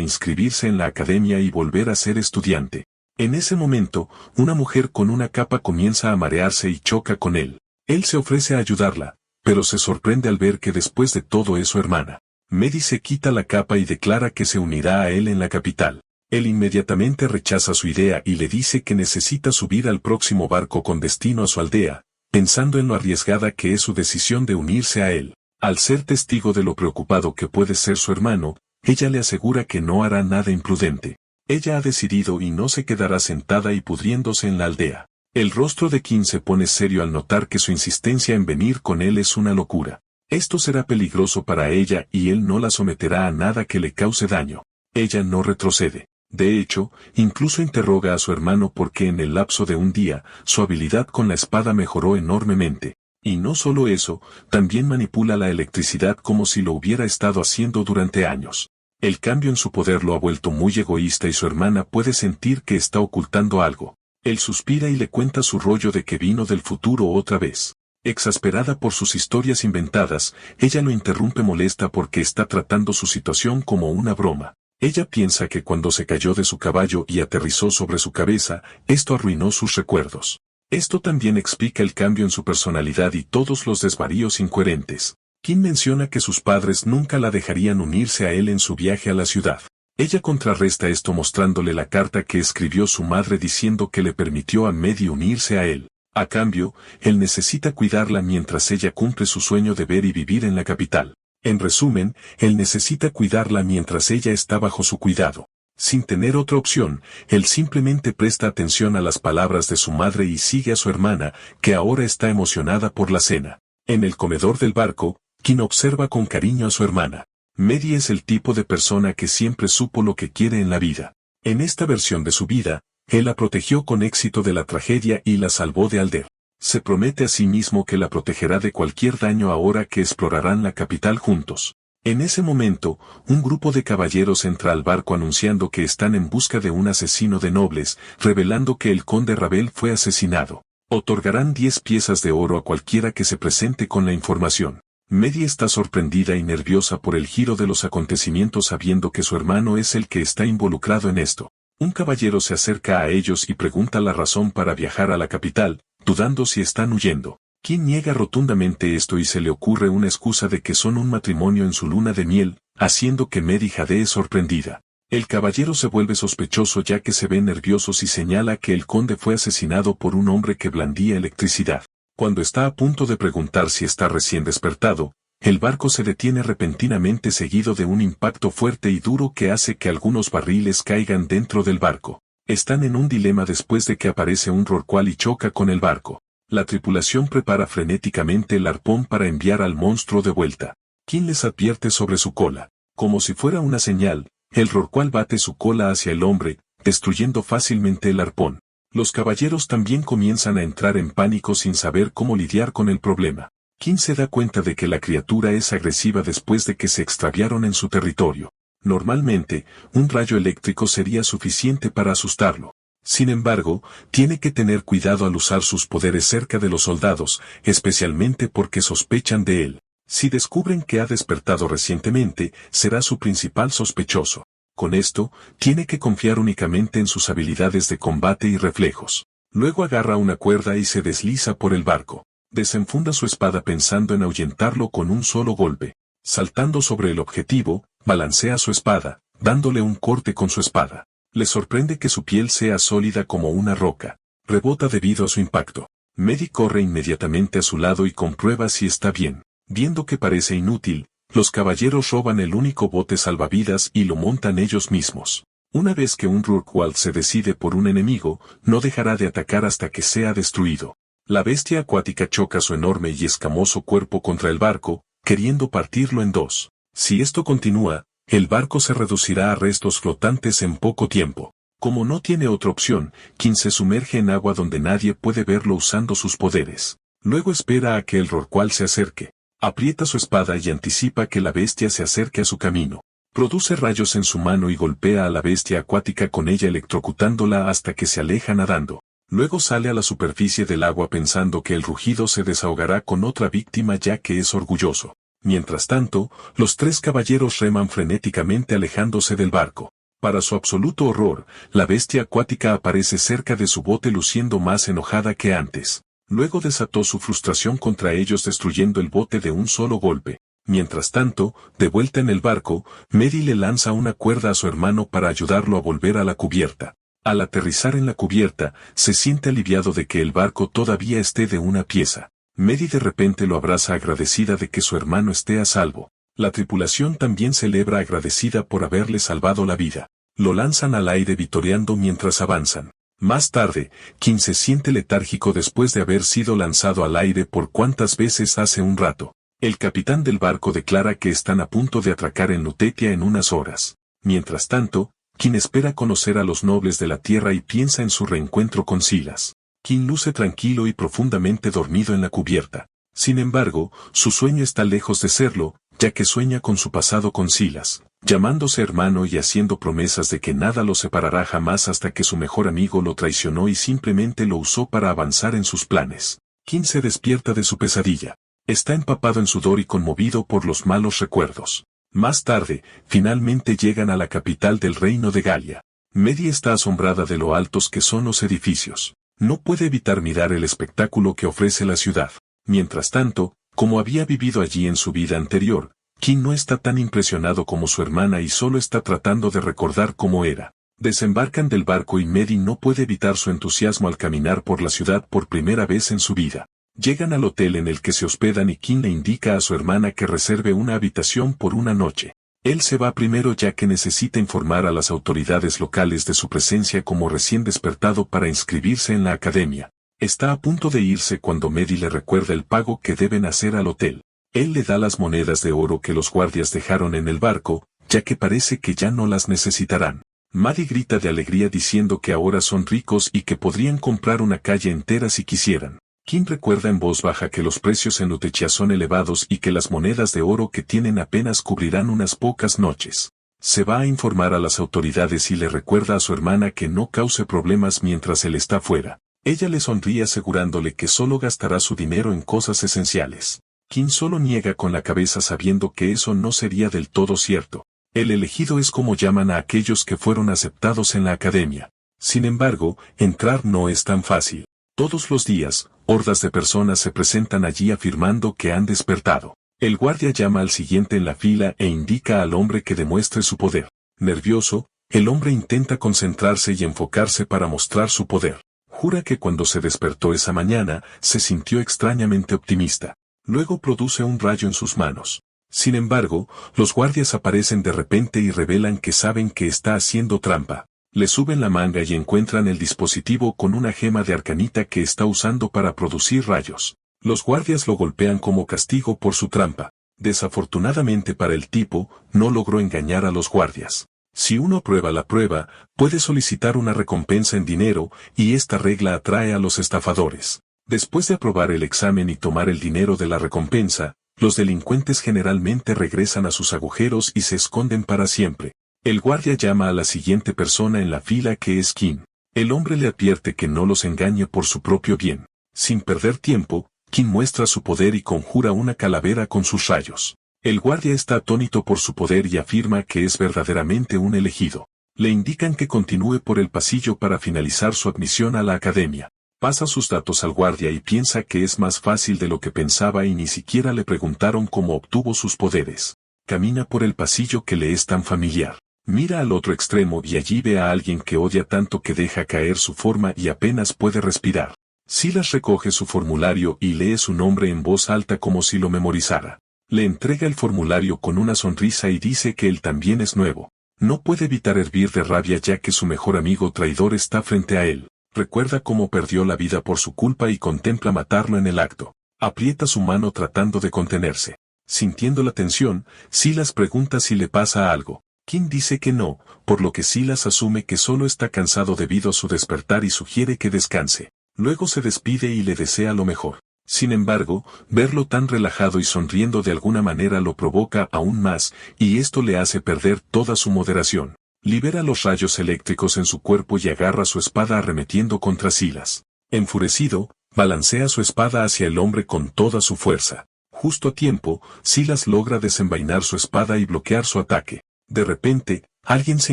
inscribirse en la academia y volver a ser estudiante. En ese momento, una mujer con una capa comienza a marearse y choca con él. Él se ofrece a ayudarla, pero se sorprende al ver que después de todo es su hermana. Medi se quita la capa y declara que se unirá a él en la capital. Él inmediatamente rechaza su idea y le dice que necesita subir al próximo barco con destino a su aldea, pensando en lo arriesgada que es su decisión de unirse a él. Al ser testigo de lo preocupado que puede ser su hermano, ella le asegura que no hará nada imprudente. Ella ha decidido y no se quedará sentada y pudriéndose en la aldea. El rostro de Kim se pone serio al notar que su insistencia en venir con él es una locura. Esto será peligroso para ella y él no la someterá a nada que le cause daño. Ella no retrocede. De hecho, incluso interroga a su hermano porque en el lapso de un día, su habilidad con la espada mejoró enormemente. Y no solo eso, también manipula la electricidad como si lo hubiera estado haciendo durante años. El cambio en su poder lo ha vuelto muy egoísta y su hermana puede sentir que está ocultando algo. Él suspira y le cuenta su rollo de que vino del futuro otra vez. Exasperada por sus historias inventadas, ella lo interrumpe molesta porque está tratando su situación como una broma. Ella piensa que cuando se cayó de su caballo y aterrizó sobre su cabeza, esto arruinó sus recuerdos. Esto también explica el cambio en su personalidad y todos los desvaríos incoherentes. Kim menciona que sus padres nunca la dejarían unirse a él en su viaje a la ciudad. Ella contrarresta esto mostrándole la carta que escribió su madre diciendo que le permitió a Medi unirse a él. A cambio, él necesita cuidarla mientras ella cumple su sueño de ver y vivir en la capital. En resumen, él necesita cuidarla mientras ella está bajo su cuidado. Sin tener otra opción, él simplemente presta atención a las palabras de su madre y sigue a su hermana, que ahora está emocionada por la cena. En el comedor del barco, Kim observa con cariño a su hermana. Medi es el tipo de persona que siempre supo lo que quiere en la vida. En esta versión de su vida, él la protegió con éxito de la tragedia y la salvó de Alder. Se promete a sí mismo que la protegerá de cualquier daño ahora que explorarán la capital juntos. En ese momento, un grupo de caballeros entra al barco anunciando que están en busca de un asesino de nobles, revelando que el conde Ravel fue asesinado. Otorgarán 10 piezas de oro a cualquiera que se presente con la información. Medi está sorprendida y nerviosa por el giro de los acontecimientos sabiendo que su hermano es el que está involucrado en esto. Un caballero se acerca a ellos y pregunta la razón para viajar a la capital, dudando si están huyendo. Kim niega rotundamente esto y se le ocurre una excusa de que son un matrimonio en su luna de miel, haciendo que Medi jadee sorprendida. El caballero se vuelve sospechoso ya que se ve nervioso y señala que el conde fue asesinado por un hombre que blandía electricidad. Cuando está a punto de preguntar si está recién despertado, el barco se detiene repentinamente seguido de un impacto fuerte y duro que hace que algunos barriles caigan dentro del barco. Están en un dilema después de que aparece un rorcual y choca con el barco. La tripulación prepara frenéticamente el arpón para enviar al monstruo de vuelta. Kim les advierte sobre su cola. Como si fuera una señal, el rorcual bate su cola hacia el hombre, destruyendo fácilmente el arpón. Los caballeros también comienzan a entrar en pánico sin saber cómo lidiar con el problema. Kim se da cuenta de que la criatura es agresiva después de que se extraviaron en su territorio. Normalmente, un rayo eléctrico sería suficiente para asustarlo. Sin embargo, tiene que tener cuidado al usar sus poderes cerca de los soldados, especialmente porque sospechan de él. Si descubren que ha despertado recientemente, será su principal sospechoso. Con esto, tiene que confiar únicamente en sus habilidades de combate y reflejos. Luego agarra una cuerda y se desliza por el barco. Desenfunda su espada pensando en ahuyentarlo con un solo golpe. Saltando sobre el objetivo, balancea su espada, dándole un corte con su espada. Le sorprende que su piel sea sólida como una roca. Rebota debido a su impacto. Medi corre inmediatamente a su lado y comprueba si está bien. Viendo que parece inútil, los caballeros roban el único bote salvavidas y lo montan ellos mismos. Una vez que un rorcual se decide por un enemigo, no dejará de atacar hasta que sea destruido. La bestia acuática choca su enorme y escamoso cuerpo contra el barco, queriendo partirlo en dos. Si esto continúa, el barco se reducirá a restos flotantes en poco tiempo. Como no tiene otra opción, King se sumerge en agua donde nadie puede verlo usando sus poderes. Luego espera a que el rorcual se acerque. Aprieta su espada y anticipa que la bestia se acerque a su camino. Produce rayos en su mano y golpea a la bestia acuática con ella electrocutándola hasta que se aleja nadando. Luego sale a la superficie del agua pensando que el rugido se desahogará con otra víctima ya que es orgulloso. Mientras tanto, los tres caballeros reman frenéticamente alejándose del barco. Para su absoluto horror, la bestia acuática aparece cerca de su bote luciendo más enojada que antes. Luego desató su frustración contra ellos destruyendo el bote de un solo golpe. Mientras tanto, de vuelta en el barco, Mary le lanza una cuerda a su hermano para ayudarlo a volver a la cubierta. Al aterrizar en la cubierta, se siente aliviado de que el barco todavía esté de una pieza. Mary de repente lo abraza agradecida de que su hermano esté a salvo. La tripulación también celebra agradecida por haberle salvado la vida. Lo lanzan al aire vitoreando mientras avanzan. Más tarde, King se siente letárgico después de haber sido lanzado al aire por cuantas veces hace un rato. El capitán del barco declara que están a punto de atracar en Lutetia en unas horas. Mientras tanto, King espera conocer a los nobles de la tierra y piensa en su reencuentro con Silas. King luce tranquilo y profundamente dormido en la cubierta. Sin embargo, su sueño está lejos de serlo, ya que sueña con su pasado con Silas, llamándose hermano y haciendo promesas de que nada lo separará jamás hasta que su mejor amigo lo traicionó y simplemente lo usó para avanzar en sus planes. King se despierta de su pesadilla. Está empapado en sudor y conmovido por los malos recuerdos. Más tarde, finalmente llegan a la capital del reino de Galia. Mary está asombrada de lo altos que son los edificios. No puede evitar mirar el espectáculo que ofrece la ciudad. Mientras tanto, como había vivido allí en su vida anterior, King no está tan impresionado como su hermana y solo está tratando de recordar cómo era. Desembarcan del barco y Mary no puede evitar su entusiasmo al caminar por la ciudad por primera vez en su vida. Llegan al hotel en el que se hospedan y King le indica a su hermana que reserve una habitación por una noche. Él se va primero ya que necesita informar a las autoridades locales de su presencia como recién despertado para inscribirse en la academia. Está a punto de irse cuando Mary le recuerda el pago que deben hacer al hotel. Él le da las monedas de oro que los guardias dejaron en el barco, ya que parece que ya no las necesitarán. Mary grita de alegría diciendo que ahora son ricos y que podrían comprar una calle entera si quisieran. King recuerda en voz baja que los precios en Lutetia son elevados y que las monedas de oro que tienen apenas cubrirán unas pocas noches. Se va a informar a las autoridades y le recuerda a su hermana que no cause problemas mientras él está fuera. Ella le sonríe asegurándole que solo gastará su dinero en cosas esenciales. King solo niega con la cabeza sabiendo que eso no sería del todo cierto. El elegido es como llaman a aquellos que fueron aceptados en la academia. Sin embargo, entrar no es tan fácil. Todos los días, hordas de personas se presentan allí afirmando que han despertado. El guardia llama al siguiente en la fila e indica al hombre que demuestre su poder. Nervioso, el hombre intenta concentrarse y enfocarse para mostrar su poder. Jura que cuando se despertó esa mañana, se sintió extrañamente optimista. Luego produce un rayo en sus manos. Sin embargo, los guardias aparecen de repente y revelan que saben que está haciendo trampa. Le suben la manga y encuentran el dispositivo con una gema de arcanita que está usando para producir rayos. Los guardias lo golpean como castigo por su trampa. Desafortunadamente para el tipo, no logró engañar a los guardias. Si uno aprueba la prueba, puede solicitar una recompensa en dinero, y esta regla atrae a los estafadores. Después de aprobar el examen y tomar el dinero de la recompensa, los delincuentes generalmente regresan a sus agujeros y se esconden para siempre. El guardia llama a la siguiente persona en la fila que es King. El hombre le advierte que no los engañe por su propio bien. Sin perder tiempo, King muestra su poder y conjura una calavera con sus rayos. El guardia está atónito por su poder y afirma que es verdaderamente un elegido. Le indican que continúe por el pasillo para finalizar su admisión a la academia. Pasa sus datos al guardia y piensa que es más fácil de lo que pensaba y ni siquiera le preguntaron cómo obtuvo sus poderes. Camina por el pasillo que le es tan familiar. Mira al otro extremo y allí ve a alguien que odia tanto que deja caer su forma y apenas puede respirar. Silas recoge su formulario y lee su nombre en voz alta como si lo memorizara. Le entrega el formulario con una sonrisa y dice que él también es nuevo. No puede evitar hervir de rabia ya que su mejor amigo traidor está frente a él. Recuerda cómo perdió la vida por su culpa y contempla matarlo en el acto. Aprieta su mano tratando de contenerse. Sintiendo la tensión, Silas pregunta si le pasa algo. Kim dice que no, por lo que Silas asume que solo está cansado debido a su despertar y sugiere que descanse. Luego se despide y le desea lo mejor. Sin embargo, verlo tan relajado y sonriendo de alguna manera lo provoca aún más, y esto le hace perder toda su moderación. Libera los rayos eléctricos en su cuerpo y agarra su espada arremetiendo contra Silas. Enfurecido, balancea su espada hacia el hombre con toda su fuerza. Justo a tiempo, Silas logra desenvainar su espada y bloquear su ataque. De repente, alguien se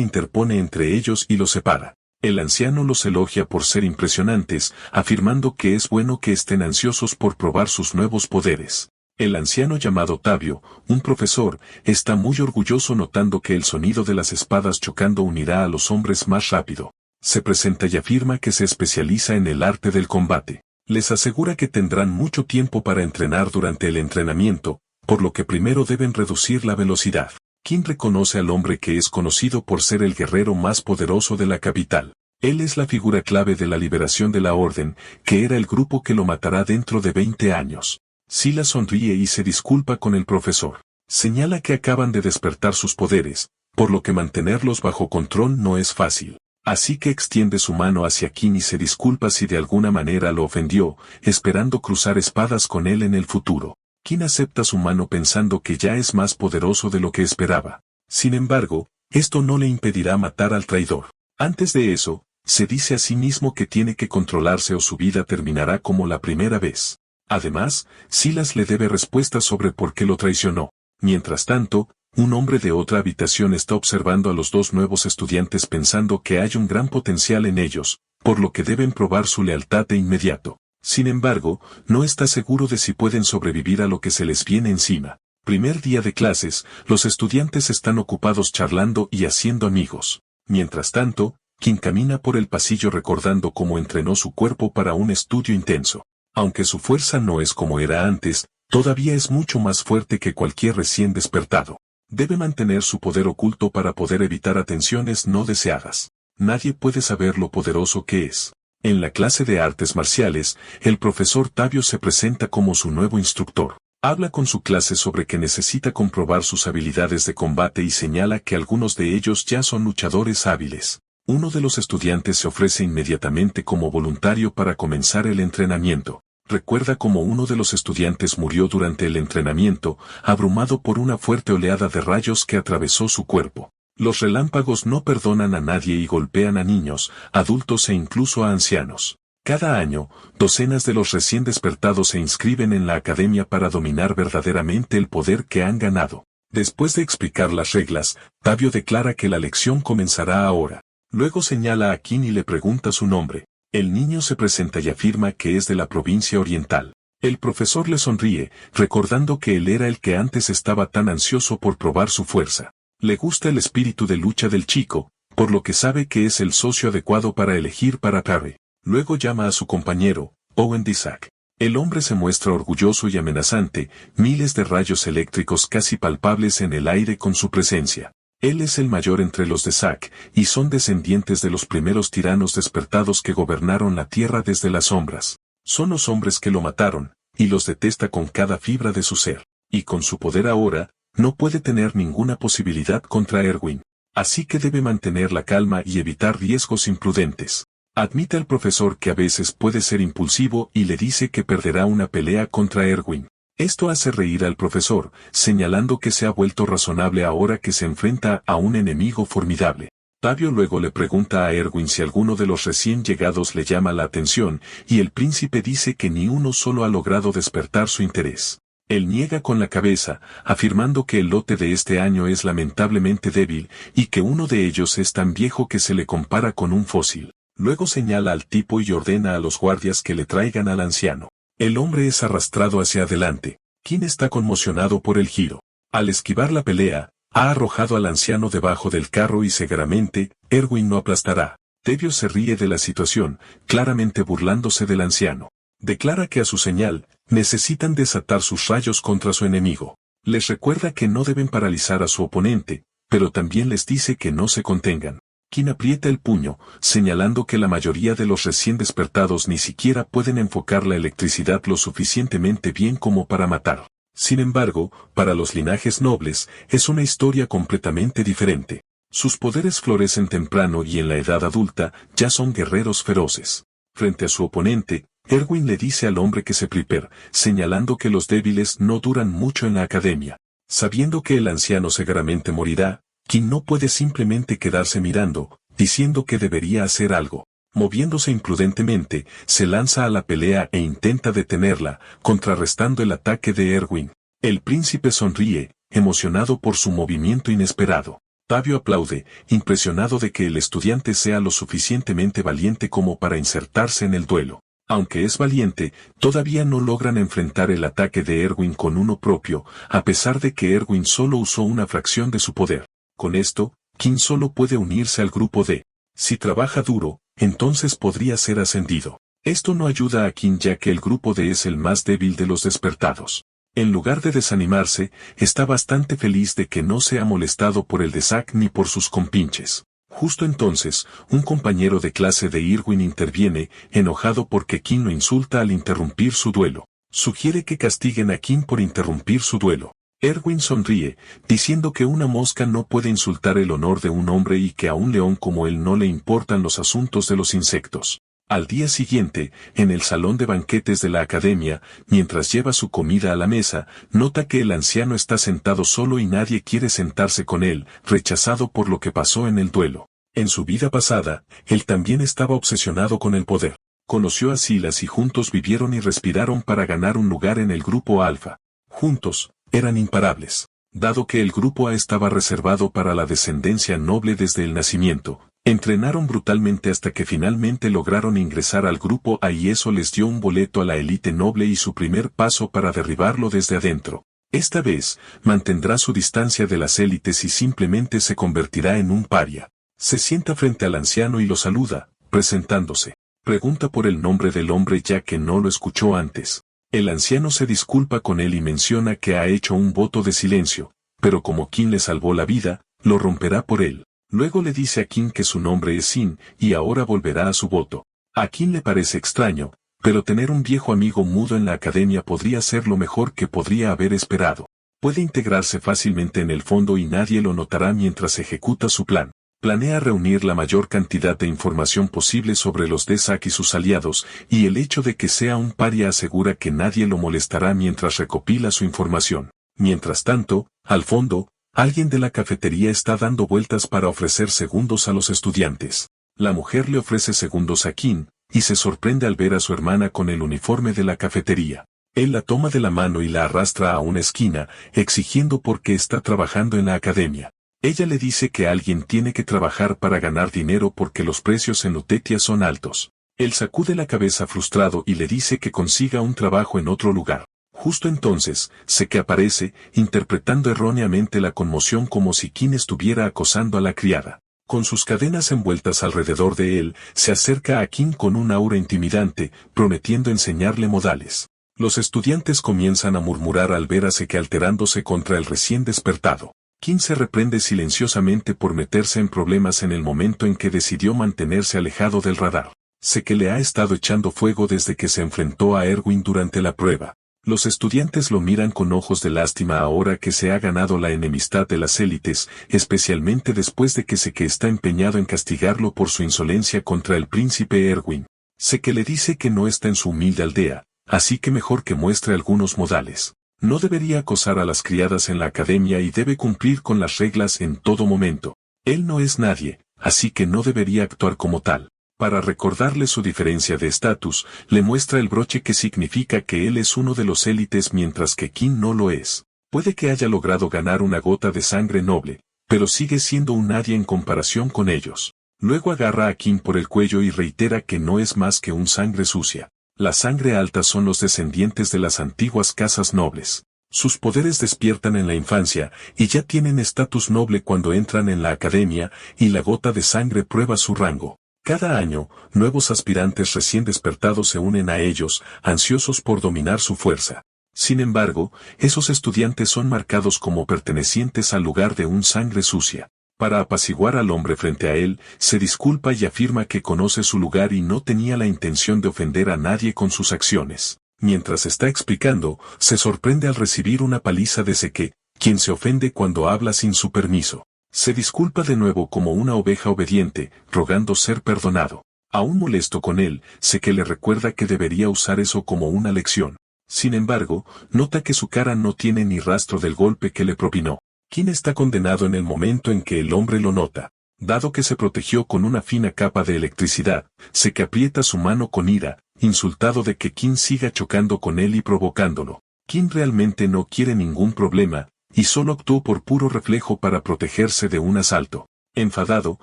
interpone entre ellos y los separa. El anciano los elogia por ser impresionantes, afirmando que es bueno que estén ansiosos por probar sus nuevos poderes. El anciano llamado Tavio, un profesor, está muy orgulloso notando que el sonido de las espadas chocando unirá a los hombres más rápido. Se presenta y afirma que se especializa en el arte del combate. Les asegura que tendrán mucho tiempo para entrenar durante el entrenamiento, por lo que primero deben reducir la velocidad. Kim reconoce al hombre que es conocido por ser el guerrero más poderoso de la capital. Él es la figura clave de la liberación de la Orden, que era el grupo que lo matará dentro de 20 años. Silas sonríe y se disculpa con el profesor. Señala que acaban de despertar sus poderes, por lo que mantenerlos bajo control no es fácil. Así que extiende su mano hacia Kim y se disculpa si de alguna manera lo ofendió, esperando cruzar espadas con él en el futuro. Kim acepta su mano pensando que ya es más poderoso de lo que esperaba. Sin embargo, esto no le impedirá matar al traidor. Antes de eso, se dice a sí mismo que tiene que controlarse o su vida terminará como la primera vez. Además, Silas le debe respuestas sobre por qué lo traicionó. Mientras tanto, un hombre de otra habitación está observando a los dos nuevos estudiantes pensando que hay un gran potencial en ellos, por lo que deben probar su lealtad de inmediato. Sin embargo, no está seguro de si pueden sobrevivir a lo que se les viene encima. Primer día de clases, los estudiantes están ocupados charlando y haciendo amigos. Mientras tanto, Kim camina por el pasillo recordando cómo entrenó su cuerpo para un estudio intenso. Aunque su fuerza no es como era antes, todavía es mucho más fuerte que cualquier recién despertado. Debe mantener su poder oculto para poder evitar atenciones no deseadas. Nadie puede saber lo poderoso que es. En la clase de artes marciales, el profesor Tavio se presenta como su nuevo instructor. Habla con su clase sobre que necesita comprobar sus habilidades de combate y señala que algunos de ellos ya son luchadores hábiles. Uno de los estudiantes se ofrece inmediatamente como voluntario para comenzar el entrenamiento. Recuerda cómo uno de los estudiantes murió durante el entrenamiento, abrumado por una fuerte oleada de rayos que atravesó su cuerpo. Los relámpagos no perdonan a nadie y golpean a niños, adultos e incluso a ancianos. Cada año, docenas de los recién despertados se inscriben en la academia para dominar verdaderamente el poder que han ganado. Después de explicar las reglas, Tavio declara que la lección comenzará ahora. Luego señala a Kim y le pregunta su nombre. El niño se presenta y afirma que es de la provincia oriental. El profesor le sonríe, recordando que él era el que antes estaba tan ansioso por probar su fuerza. Le gusta el espíritu de lucha del chico, por lo que sabe que es el socio adecuado para elegir para Parry. Luego llama a su compañero, Owen Dizak. El hombre se muestra orgulloso y amenazante, miles de rayos eléctricos casi palpables en el aire con su presencia. Él es el mayor entre los Dizak, y son descendientes de los primeros tiranos despertados que gobernaron la tierra desde las sombras. Son los hombres que lo mataron, y los detesta con cada fibra de su ser. Y con su poder ahora, no puede tener ninguna posibilidad contra Erwin. Así que debe mantener la calma y evitar riesgos imprudentes. Admite al profesor que a veces puede ser impulsivo y le dice que perderá una pelea contra Erwin. Esto hace reír al profesor, señalando que se ha vuelto razonable ahora que se enfrenta a un enemigo formidable. Tavio luego le pregunta a Erwin si alguno de los recién llegados le llama la atención, y el príncipe dice que ni uno solo ha logrado despertar su interés. Él niega con la cabeza, afirmando que el lote de este año es lamentablemente débil, y que uno de ellos es tan viejo que se le compara con un fósil. Luego señala al tipo y ordena a los guardias que le traigan al anciano. El hombre es arrastrado hacia adelante. Kim está conmocionado por el giro. Al esquivar la pelea, ha arrojado al anciano debajo del carro y cegaramente, Erwin no aplastará. Tavio se ríe de la situación, claramente burlándose del anciano. Declara que a su señal, necesitan desatar sus rayos contra su enemigo. Les recuerda que no deben paralizar a su oponente, pero también les dice que no se contengan. Kim aprieta el puño, señalando que la mayoría de los recién despertados ni siquiera pueden enfocar la electricidad lo suficientemente bien como para matar. Sin embargo, para los linajes nobles, es una historia completamente diferente. Sus poderes florecen temprano y en la edad adulta ya son guerreros feroces. Frente a su oponente, Erwin le dice al hombre que se prepara, señalando que los débiles no duran mucho en la academia. Sabiendo que el anciano seguramente morirá, Qin no puede simplemente quedarse mirando, diciendo que debería hacer algo. Moviéndose imprudentemente, se lanza a la pelea e intenta detenerla, contrarrestando el ataque de Erwin. El príncipe sonríe, emocionado por su movimiento inesperado. Tavio aplaude, impresionado de que el estudiante sea lo suficientemente valiente como para insertarse en el duelo. Aunque es valiente, todavía no logran enfrentar el ataque de Erwin con uno propio, a pesar de que Erwin solo usó una fracción de su poder. Con esto, Qin solo puede unirse al grupo de. Si trabaja duro, entonces podría ser ascendido. Esto no ayuda a Qin ya que el grupo D es el más débil de los despertados. En lugar de desanimarse, está bastante feliz de que no sea molestado por el de Zack ni por sus compinches. Justo entonces, un compañero de clase de Irwin interviene, enojado porque Qin lo insulta al interrumpir su duelo. Sugiere que castiguen a Qin por interrumpir su duelo. Erwin sonríe, diciendo que una mosca no puede insultar el honor de un hombre y que a un león como él no le importan los asuntos de los insectos. Al día siguiente, en el salón de banquetes de la academia, mientras lleva su comida a la mesa, nota que el anciano está sentado solo y nadie quiere sentarse con él, rechazado por lo que pasó en el duelo. En su vida pasada, él también estaba obsesionado con el poder. Conoció a Silas y juntos vivieron y respiraron para ganar un lugar en el grupo Alfa. Juntos, eran imparables. Dado que el grupo A estaba reservado para la descendencia noble desde el nacimiento, entrenaron brutalmente hasta que finalmente lograron ingresar al grupo A y eso les dio un boleto a la élite noble y su primer paso para derribarlo desde adentro. Esta vez, mantendrá su distancia de las élites y simplemente se convertirá en un paria. Se sienta frente al anciano y lo saluda, presentándose. Pregunta por el nombre del hombre ya que no lo escuchó antes. El anciano se disculpa con él y menciona que ha hecho un voto de silencio, pero como Qin le salvó la vida, lo romperá por él. Luego le dice a Qin que su nombre es Sin, y ahora volverá a su voto. A Qin le parece extraño, pero tener un viejo amigo mudo en la academia podría ser lo mejor que podría haber esperado. Puede integrarse fácilmente en el fondo y nadie lo notará mientras ejecuta su plan. Planea reunir la mayor cantidad de información posible sobre los de Zack y sus aliados, y el hecho de que sea un paria asegura que nadie lo molestará mientras recopila su información. Mientras tanto, al fondo, alguien de la cafetería está dando vueltas para ofrecer segundos a los estudiantes. La mujer le ofrece segundos a Qin, y se sorprende al ver a su hermana con el uniforme de la cafetería. Él la toma de la mano y la arrastra a una esquina, exigiendo por qué está trabajando en la academia. Ella le dice que alguien tiene que trabajar para ganar dinero porque los precios en Lutetia son altos. Él sacude la cabeza frustrado y le dice que consiga un trabajo en otro lugar. Justo entonces, Seke aparece, interpretando erróneamente la conmoción como si Qin estuviera acosando a la criada. Con sus cadenas envueltas alrededor de él, se acerca a Qin con un aura intimidante, prometiendo enseñarle modales. Los estudiantes comienzan a murmurar al ver a Seke alterándose contra el recién despertado. Qin se reprende silenciosamente por meterse en problemas en el momento en que decidió mantenerse alejado del radar. Seke le ha estado echando fuego desde que se enfrentó a Erwin durante la prueba. Los estudiantes lo miran con ojos de lástima ahora que se ha ganado la enemistad de las élites, especialmente después de que Seke está empeñado en castigarlo por su insolencia contra el príncipe Erwin. Seke le dice que no está en su humilde aldea, así que mejor que muestre algunos modales. No debería acosar a las criadas en la academia y debe cumplir con las reglas en todo momento. Él no es nadie, así que no debería actuar como tal. Para recordarle su diferencia de estatus, le muestra el broche que significa que él es uno de los élites mientras que Qin no lo es. Puede que haya logrado ganar una gota de sangre noble, pero sigue siendo un nadie en comparación con ellos. Luego agarra a Qin por el cuello y reitera que no es más que un sangre sucia. La sangre alta son los descendientes de las antiguas casas nobles. Sus poderes despiertan en la infancia, y ya tienen estatus noble cuando entran en la academia, y la gota de sangre prueba su rango. Cada año, nuevos aspirantes recién despertados se unen a ellos, ansiosos por dominar su fuerza. Sin embargo, esos estudiantes son marcados como pertenecientes al lugar de un sangre sucia. Para apaciguar al hombre frente a él, se disculpa y afirma que conoce su lugar y no tenía la intención de ofender a nadie con sus acciones. Mientras está explicando, se sorprende al recibir una paliza de Seke, quien se ofende cuando habla sin su permiso. Se disculpa de nuevo como una oveja obediente, rogando ser perdonado. Aún molesto con él, Seke le recuerda que debería usar eso como una lección. Sin embargo, nota que su cara no tiene ni rastro del golpe que le propinó. Kin está condenado en el momento en que el hombre lo nota. Dado que se protegió con una fina capa de electricidad, Seke aprieta su mano con ira, insultado de que Kin siga chocando con él y provocándolo. Kin realmente no quiere ningún problema, y solo actuó por puro reflejo para protegerse de un asalto. Enfadado,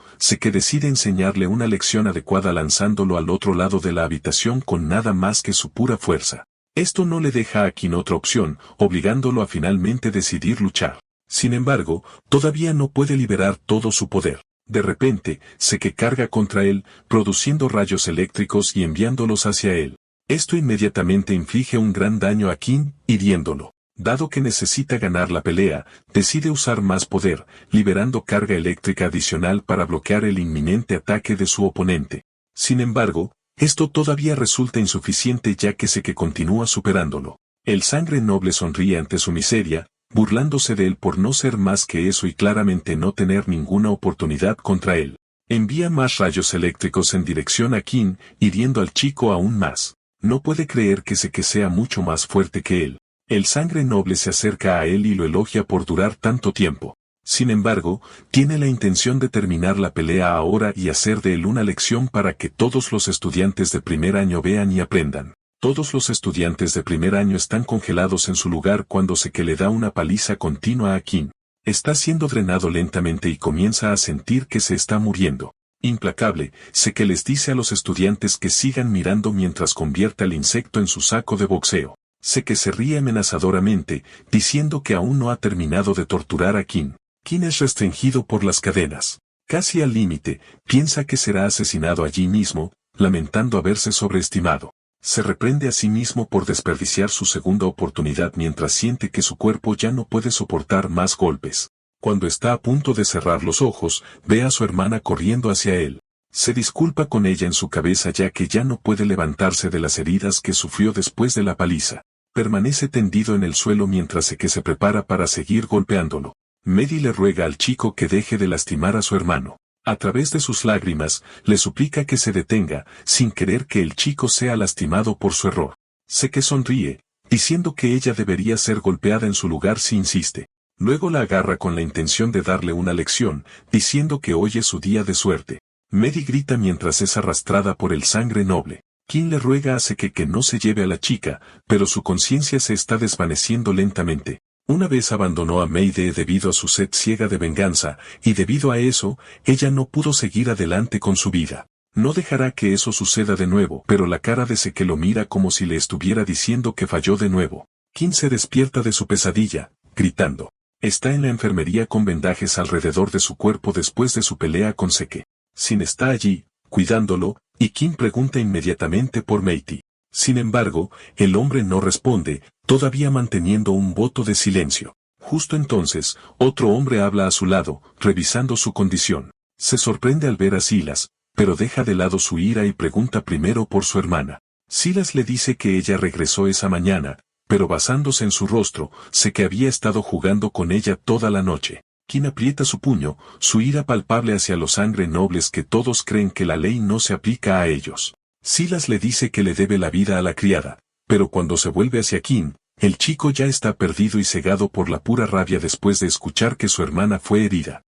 Seke decide enseñarle una lección adecuada lanzándolo al otro lado de la habitación con nada más que su pura fuerza. Esto no le deja a Kin otra opción, obligándolo a finalmente decidir luchar. Sin embargo, todavía no puede liberar todo su poder. De repente, Seke carga contra él, produciendo rayos eléctricos y enviándolos hacia él. Esto inmediatamente inflige un gran daño a Kin, hiriéndolo. Dado que necesita ganar la pelea, decide usar más poder, liberando carga eléctrica adicional para bloquear el inminente ataque de su oponente. Sin embargo, esto todavía resulta insuficiente ya que Seke continúa superándolo. El Sangre Noble sonríe ante su miseria, burlándose de él por no ser más que eso y claramente no tener ninguna oportunidad contra él. Envía más rayos eléctricos en dirección a Kin, hiriendo al chico aún más. No puede creer que Seke sea mucho más fuerte que él. El Sangre Noble se acerca a él y lo elogia por durar tanto tiempo. Sin embargo, tiene la intención de terminar la pelea ahora y hacer de él una lección para que todos los estudiantes de primer año vean y aprendan. Todos los estudiantes de primer año están congelados en su lugar cuando Seke le da una paliza continua a Kin. Está siendo drenado lentamente y comienza a sentir que se está muriendo. Implacable, Seke les dice a los estudiantes que sigan mirando mientras convierte al insecto en su saco de boxeo. Seke se ríe amenazadoramente, diciendo que aún no ha terminado de torturar a Kin. Kin es restringido por las cadenas. Casi al límite, piensa que será asesinado allí mismo, lamentando haberse sobreestimado. Se reprende a sí mismo por desperdiciar su segunda oportunidad mientras siente que su cuerpo ya no puede soportar más golpes. Cuando está a punto de cerrar los ojos, ve a su hermana corriendo hacia él. Se disculpa con ella en su cabeza ya que ya no puede levantarse de las heridas que sufrió después de la paliza. Permanece tendido en el suelo mientras Seke se prepara para seguir golpeándolo. Medi le ruega al chico que deje de lastimar a su hermano. A través de sus lágrimas, le suplica que se detenga, sin querer que el chico sea lastimado por su error. Seke sonríe, diciendo que ella debería ser golpeada en su lugar si insiste. Luego la agarra con la intención de darle una lección, diciendo que hoy es su día de suerte. Medi grita mientras es arrastrada por el Sangre Noble. Kin le ruega a Seke que no se lleve a la chica, pero su conciencia se está desvaneciendo lentamente. Una vez abandonó a Meide debido a su sed ciega de venganza, y debido a eso, ella no pudo seguir adelante con su vida. No dejará que eso suceda de nuevo, pero la cara de Seke lo mira como si le estuviera diciendo que falló de nuevo. Kin se despierta de su pesadilla, gritando. Está en la enfermería con vendajes alrededor de su cuerpo después de su pelea con Seke. Sin está allí, cuidándolo, y Kin pregunta inmediatamente por Meiti. Sin embargo, el hombre no responde, todavía manteniendo un voto de silencio. Justo entonces, otro hombre habla a su lado, revisando su condición. Se sorprende al ver a Silas, pero deja de lado su ira y pregunta primero por su hermana. Silas le dice que ella regresó esa mañana, pero basándose en su rostro, sé que había estado jugando con ella toda la noche. Kin aprieta su puño, su ira palpable hacia los Sangre Nobles que todos creen que la ley no se aplica a ellos. Silas le dice que le debe la vida a la criada, pero cuando se vuelve hacia Kin, el chico ya está perdido y cegado por la pura rabia después de escuchar que su hermana fue herida.